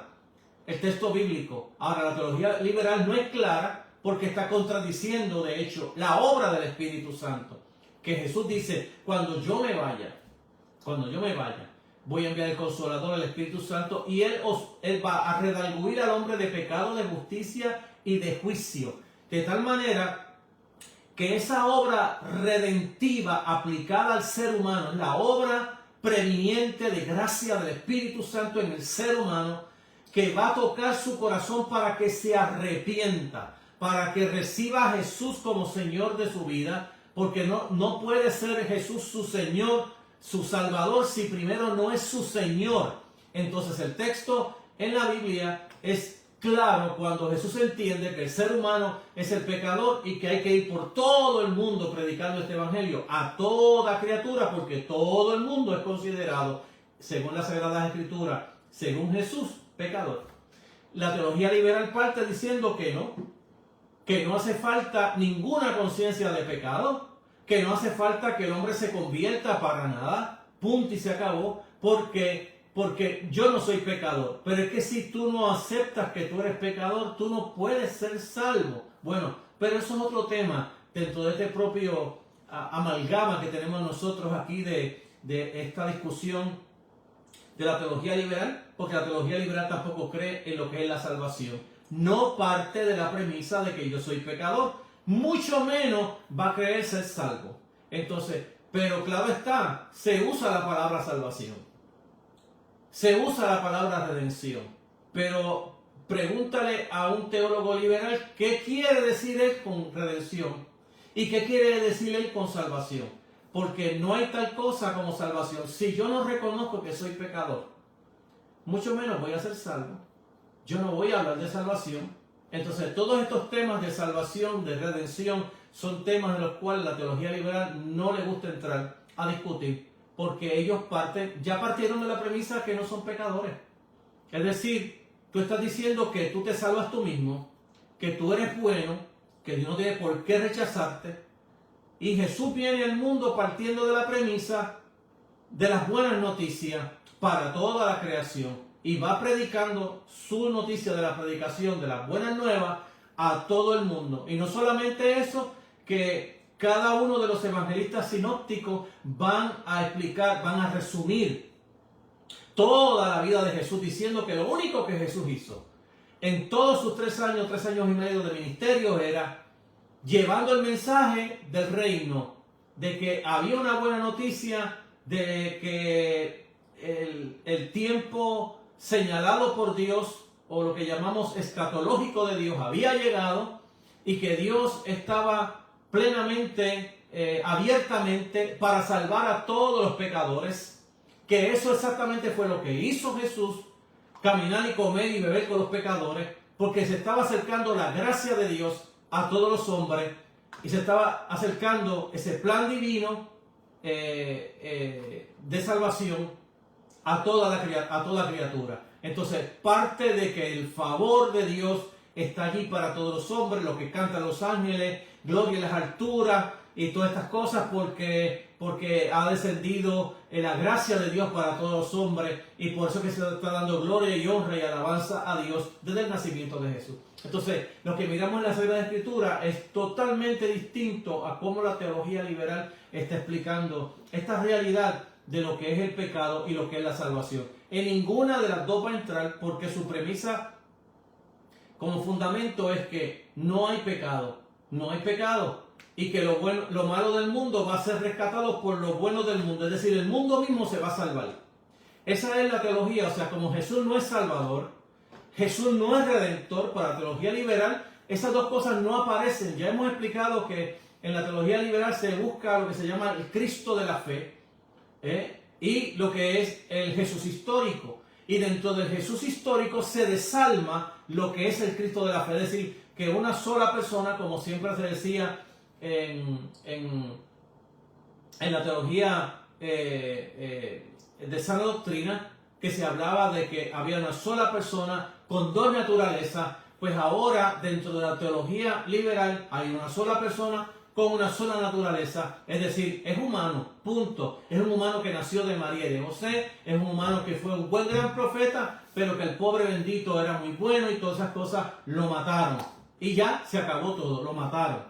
A: el texto bíblico. Ahora la teología liberal no es clara porque está contradiciendo de hecho la obra del Espíritu Santo. Que Jesús dice, cuando yo me vaya, voy a enviar el Consolador, el Espíritu Santo, y Él va a redarguir al hombre de pecado, de justicia y de juicio. De tal manera que esa obra redentiva aplicada al ser humano es la obra previniente de gracia del Espíritu Santo en el ser humano, que va a tocar su corazón para que se arrepienta, para que reciba a Jesús como Señor de su vida, porque no puede ser Jesús su Señor, su Salvador, si primero no es su Señor. Entonces el texto en la Biblia es claro cuando Jesús entiende que el ser humano es el pecador y que hay que ir por todo el mundo predicando este evangelio a toda criatura, porque todo el mundo es considerado, según las Sagradas Escrituras, según Jesús, pecador. La teología liberal parte diciendo que no hace falta ninguna conciencia de pecado, que no hace falta que el hombre se convierta para nada, punto y se acabó, porque yo no soy pecador. Pero es que si tú no aceptas que tú eres pecador, tú no puedes ser salvo. Bueno, pero eso es otro tema dentro de este propio amalgama que tenemos nosotros aquí de esta discusión de la teología liberal, porque la teología liberal tampoco cree en lo que es la salvación. No parte de la premisa de que yo soy pecador, mucho menos va a creer ser salvo. Entonces, pero claro está, se usa la palabra salvación, se usa la palabra redención, pero pregúntale a un teólogo liberal qué quiere decir él con redención y qué quiere decir él con salvación, porque no hay tal cosa como salvación. Si yo no reconozco que soy pecador, mucho menos voy a ser salvo. Yo no voy a hablar de salvación. Entonces todos estos temas de salvación, de redención, son temas en los cuales la teología liberal no le gusta entrar a discutir, porque ellos ya partieron de la premisa que no son pecadores. Es decir, tú estás diciendo que tú te salvas tú mismo, que tú eres bueno, que Dios no tiene por qué rechazarte, y Jesús viene al mundo partiendo de la premisa de las buenas noticias para toda la creación, y va predicando su noticia de la predicación de las buenas nuevas a todo el mundo. Y no solamente eso, que cada uno de los evangelistas sinópticos van a explicar, van a resumir toda la vida de Jesús, diciendo que lo único que Jesús hizo en todos sus 3 años y medio de ministerio era llevando el mensaje del reino, de que había una buena noticia, de que el tiempo señalado por Dios, o lo que llamamos escatológico de Dios, había llegado, y que Dios estaba plenamente, abiertamente para salvar a todos los pecadores, que eso exactamente fue lo que hizo Jesús, caminar y comer y beber con los pecadores, porque se estaba acercando la gracia de Dios a todos los hombres, y se estaba acercando ese plan divino de salvación a toda criatura. Entonces, parte de que el favor de Dios está allí para todos los hombres, lo que cantan los ángeles, gloria en las alturas y todas estas cosas, porque ha descendido la gracia de Dios para todos los hombres, y por eso que se está dando gloria y honra y alabanza a Dios desde el nacimiento de Jesús. Entonces, lo que miramos en la Sagrada Escritura es totalmente distinto a cómo la teología liberal está explicando esta realidad de lo que es el pecado y lo que es la salvación. En ninguna de las dos va a entrar, porque su premisa como fundamento es que no hay pecado, y que lo malo del mundo va a ser rescatado por lo bueno del mundo, es decir, el mundo mismo se va a salvar. Esa es la teología. O sea, como Jesús no es salvador, Jesús no es redentor, para la teología liberal esas dos cosas no aparecen. Ya hemos explicado que en la teología liberal se busca lo que se llama el Cristo de la fe, y lo que es el Jesús histórico, y dentro del Jesús histórico se desalma lo que es el Cristo de la fe, es decir, que una sola persona, como siempre se decía en la teología de sana doctrina, que se hablaba de que había una sola persona con dos naturalezas. Pues ahora dentro de la teología liberal hay una sola persona con una sola naturaleza, es decir, es humano, punto. Es un humano que nació de María y de José, es un humano que fue un buen gran profeta, pero que el pobre bendito era muy bueno y todas esas cosas lo mataron. Y ya se acabó todo, lo mataron.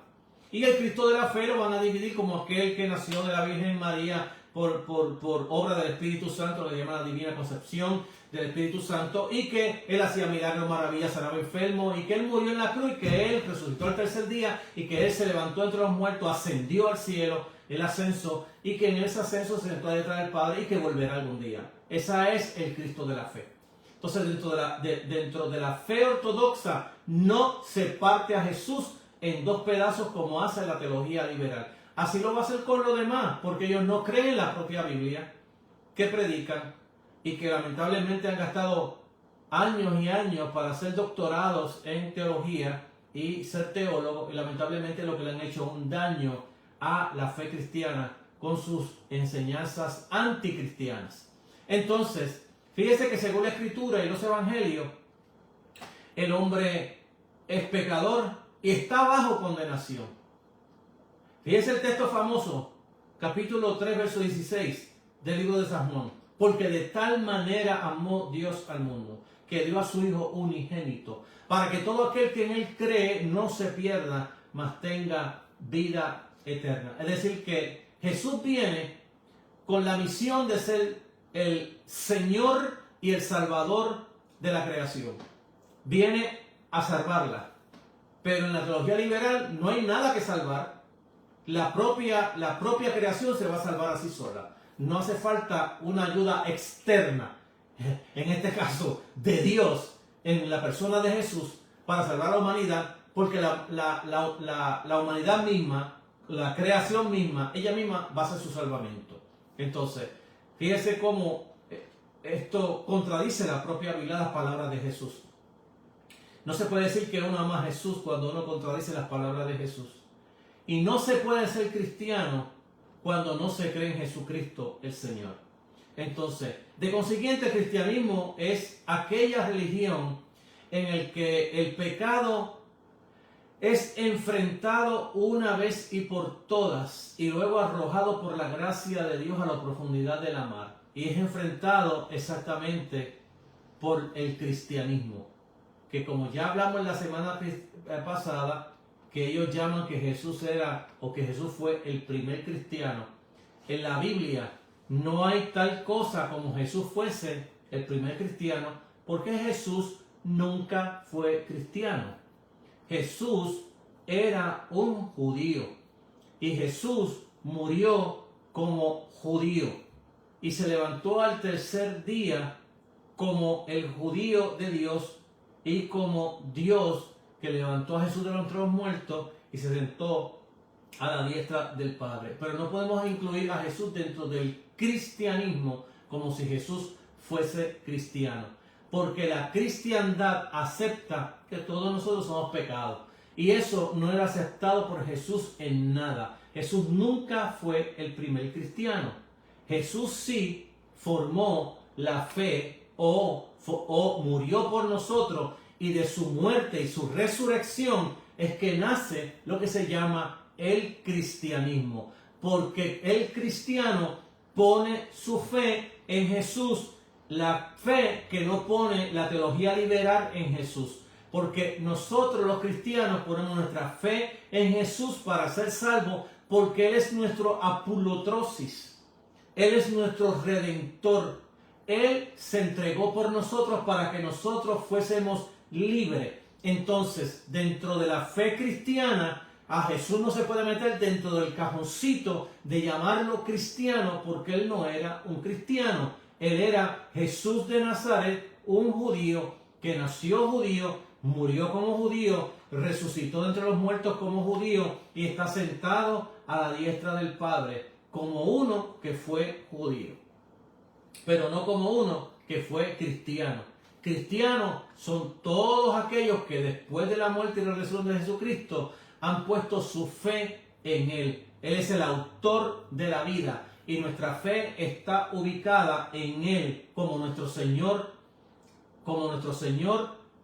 A: Y el Cristo de la fe lo van a dividir como aquel que nació de la Virgen María por obra del Espíritu Santo, lo que llama la divina concepción del Espíritu Santo, y que Él hacía milagros, maravillas, sanaba enfermos, y que Él murió en la cruz, y que Él resucitó al tercer día, y que Él se levantó entre los muertos, ascendió al cielo, el ascenso, y que en ese ascenso se sentó detrás del Padre, y que volverá algún día. Esa es el Cristo de la fe. Entonces, dentro de la fe ortodoxa, no se parte a Jesús en dos pedazos como hace la teología liberal. Así lo va a hacer con lo demás, porque ellos no creen en la propia Biblia que predican y que lamentablemente han gastado años y años para hacer doctorados en teología y ser teólogos, y lamentablemente lo que le han hecho es un daño a la fe cristiana con sus enseñanzas anticristianas. Entonces, fíjese que según la Escritura y los Evangelios, el hombre es pecador y está bajo condenación. Fíjese el texto famoso, capítulo 3, verso 16 del libro de San Juan. Porque de tal manera amó Dios al mundo, que dio a su Hijo unigénito, para que todo aquel que en Él cree no se pierda, mas tenga vida eterna. Es decir, que Jesús viene con la misión de ser el Señor y el Salvador de la creación. Viene a salvarla. Pero en la teología liberal no hay nada que salvar. La propia creación se va a salvar así sola. No hace falta una ayuda externa, en este caso de Dios, en la persona de Jesús, para salvar a la humanidad, porque la humanidad misma, la creación misma, ella misma va a hacer su salvamento. Entonces, fíjese cómo esto contradice la propia Biblia, las palabras de Jesús. No se puede decir que uno ama a Jesús cuando uno contradice las palabras de Jesús. Y no se puede ser cristiano cuando no se cree en Jesucristo el Señor. Entonces, de consiguiente, el cristianismo es aquella religión en el que el pecado es enfrentado una vez y por todas y luego arrojado por la gracia de Dios a la profundidad de la mar. Y es enfrentado exactamente por el cristianismo, que como ya hablamos en la semana pasada, que ellos llaman que Jesús era o que Jesús fue el primer cristiano. En la Biblia no hay tal cosa como Jesús fuese el primer cristiano, porque Jesús nunca fue cristiano. Jesús era un judío y Jesús murió como judío y se levantó al tercer día como el judío de Dios y como Dios que levantó a Jesús de entre los muertos y se sentó a la diestra del Padre. Pero no podemos incluir a Jesús dentro del cristianismo como si Jesús fuese cristiano, porque la cristiandad acepta que todos nosotros somos pecados, y eso no era aceptado por Jesús en nada. Jesús nunca fue el primer cristiano. Jesús sí formó la fe o murió por nosotros, y de su muerte y su resurrección es que nace lo que se llama el cristianismo, porque el cristiano pone su fe en Jesús, la fe que no pone la teología liberal en Jesús, porque nosotros los cristianos ponemos nuestra fe en Jesús para ser salvos, porque Él es nuestro apulotrosis, Él es nuestro redentor, Él se entregó por nosotros para que nosotros fuésemos libres. Entonces, dentro de la fe cristiana, a Jesús no se puede meter dentro del cajoncito de llamarlo cristiano, porque Él no era un cristiano. Él era Jesús de Nazaret, un judío que nació judío, murió como judío, resucitó de entre los muertos como judío y está sentado a la diestra del Padre como uno que fue judío, pero no como uno que fue cristiano. Cristianos son todos aquellos que después de la muerte y la resurrección de Jesucristo han puesto su fe en Él. Él es el autor de la vida y nuestra fe está ubicada en Él como nuestro Señor,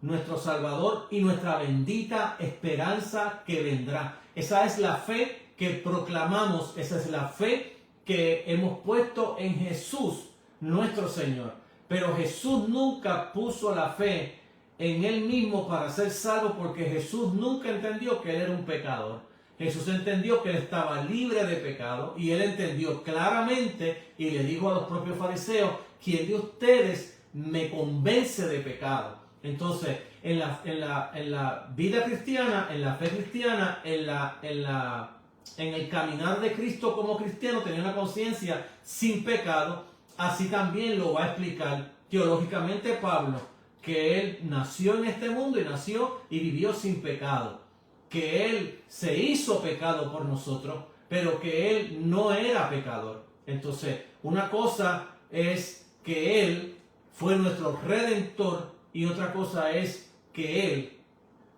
A: nuestro Salvador y nuestra bendita esperanza que vendrá. Esa es la fe que proclamamos, esa es la fe que hemos puesto en Jesús, nuestro Señor. Pero Jesús nunca puso la fe en Él mismo para ser salvo, porque Jesús nunca entendió que Él era un pecador. Jesús entendió que él estaba libre de pecado y él entendió claramente y le dijo a los propios fariseos: ¿quién de ustedes me convence de pecado? Entonces, en la vida cristiana, en la fe cristiana, en el caminar de Cristo como cristiano, tener una conciencia sin pecado, así también lo va a explicar teológicamente Pablo, que él nació en este mundo y nació y vivió sin pecado, que él se hizo pecado por nosotros, pero que él no era pecador. Entonces, una cosa es que él fue nuestro redentor y otra cosa es que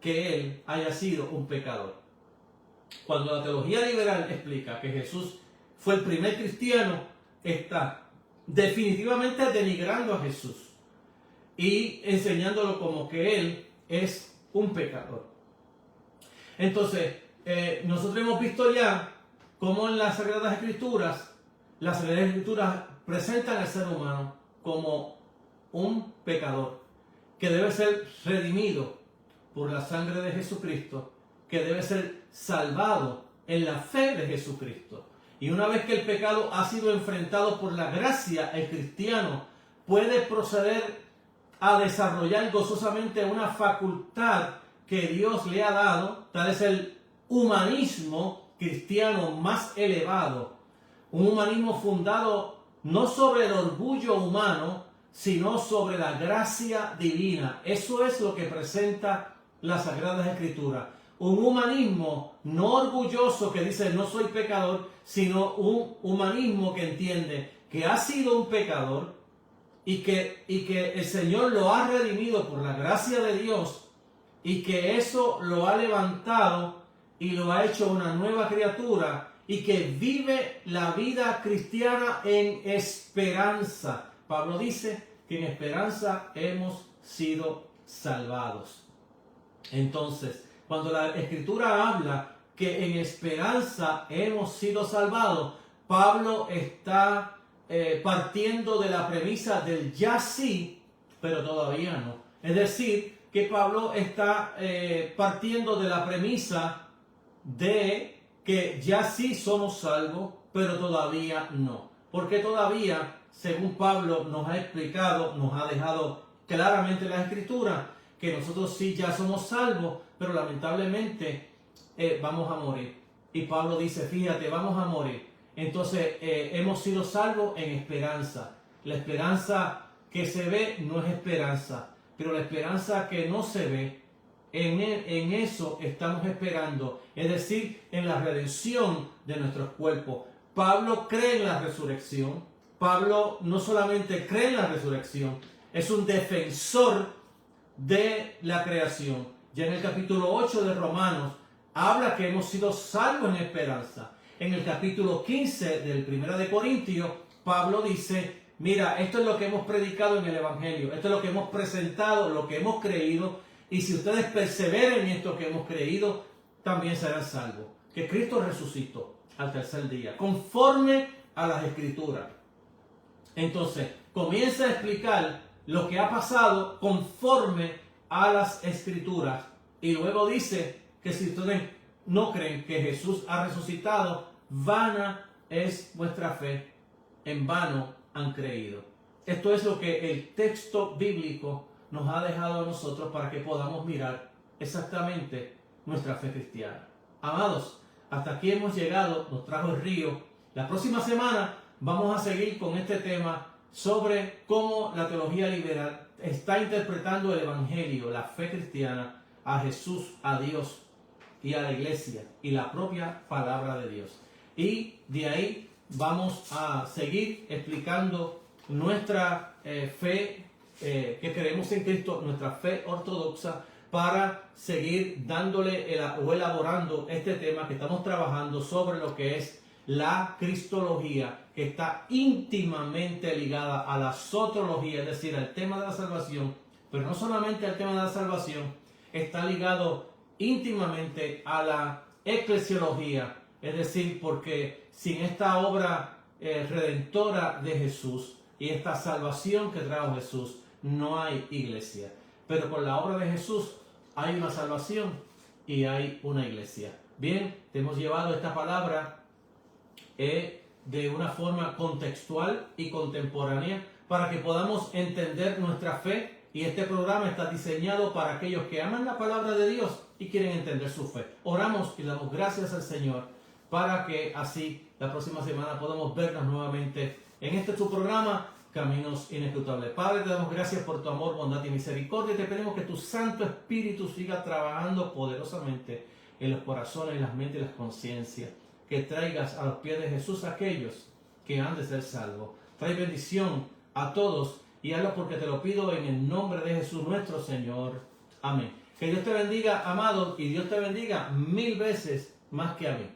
A: él haya sido un pecador. Cuando la teología liberal explica que Jesús fue el primer cristiano, está definitivamente denigrando a Jesús y enseñándolo como que él es un pecador. Entonces, nosotros hemos visto ya cómo en las Sagradas Escrituras presentan al ser humano como un pecador que debe ser redimido por la sangre de Jesucristo, que debe ser salvado en la fe de Jesucristo. Y una vez que el pecado ha sido enfrentado por la gracia, el cristiano puede proceder a desarrollar gozosamente una facultad que Dios le ha dado. Tal es el humanismo cristiano más elevado, un humanismo fundado no sobre el orgullo humano, sino sobre la gracia divina. Eso es lo que presenta las Sagradas Escrituras. Un humanismo no orgulloso que dice no soy pecador, sino un humanismo que entiende que ha sido un pecador y que el Señor lo ha redimido por la gracia de Dios y que eso lo ha levantado y lo ha hecho una nueva criatura y que vive la vida cristiana en esperanza. Pablo dice que en esperanza hemos sido salvados. Entonces, cuando la Escritura habla que en esperanza hemos sido salvados, Pablo está partiendo de la premisa del ya sí, pero todavía no. Es decir, que Pablo está partiendo de la premisa de que ya sí somos salvos, pero todavía no. Porque todavía, según Pablo nos ha explicado, nos ha dejado claramente la Escritura, que nosotros sí ya somos salvos, pero lamentablemente vamos a morir. Y Pablo dice, fíjate, vamos a morir. Entonces hemos sido salvos en esperanza. La esperanza que se ve no es esperanza, pero la esperanza que no se ve, en eso estamos esperando, es decir, en la redención de nuestros cuerpos. Pablo cree en la resurrección. Pablo no solamente cree en la resurrección, es un defensor de la creación. Ya en el capítulo 8 de Romanos habla que hemos sido salvos en esperanza. En el capítulo 15 del 1 de Corintios, Pablo dice, mira, esto es lo que hemos predicado en el Evangelio, esto es lo que hemos presentado, lo que hemos creído, y si ustedes perseveran en esto que hemos creído, también serán salvos. Que Cristo resucitó al tercer día, conforme a las Escrituras. Entonces, comienza a explicar lo que ha pasado conforme a las Escrituras. Y luego dice que si ustedes no creen que Jesús ha resucitado, vana es vuestra fe, en vano han creído. Esto es lo que el texto bíblico nos ha dejado a nosotros para que podamos mirar exactamente nuestra fe cristiana. Amados, hasta aquí hemos llegado, nos trajo el río. La próxima semana vamos a seguir con este tema sobre cómo la teología liberal está interpretando el Evangelio, la fe cristiana, a Jesús, a Dios y a la iglesia y la propia palabra de Dios. Y de ahí vamos a seguir explicando nuestra fe que creemos en Cristo, nuestra fe ortodoxa, para seguir dándole o elaborando este tema que estamos trabajando sobre lo que es la cristología, que está íntimamente ligada a la soterología, es decir, al tema de la salvación, pero no solamente al tema de la salvación, está ligado íntimamente a la eclesiología, es decir, porque sin esta obra redentora de Jesús y esta salvación que trajo Jesús, no hay iglesia. Pero con la obra de Jesús hay una salvación y hay una iglesia. Bien, te hemos llevado esta palabra de una forma contextual y contemporánea para que podamos entender nuestra fe, y este programa está diseñado para aquellos que aman la palabra de Dios y quieren entender su fe. Oramos y le damos gracias al Señor para que así la próxima semana podamos vernos nuevamente en este tu programa Caminos Inescrutables. Padre, te damos gracias por tu amor, bondad y misericordia, y te pedimos que tu Santo Espíritu siga trabajando poderosamente en los corazones, en las mentes y las conciencias, que traigas a los pies de Jesús a aquellos que han de ser salvos. Trae bendición a todos y hazlo porque te lo pido en el nombre de Jesús nuestro Señor. Amén. Que Dios te bendiga, amado, y Dios te bendiga 1000 veces más que a mí.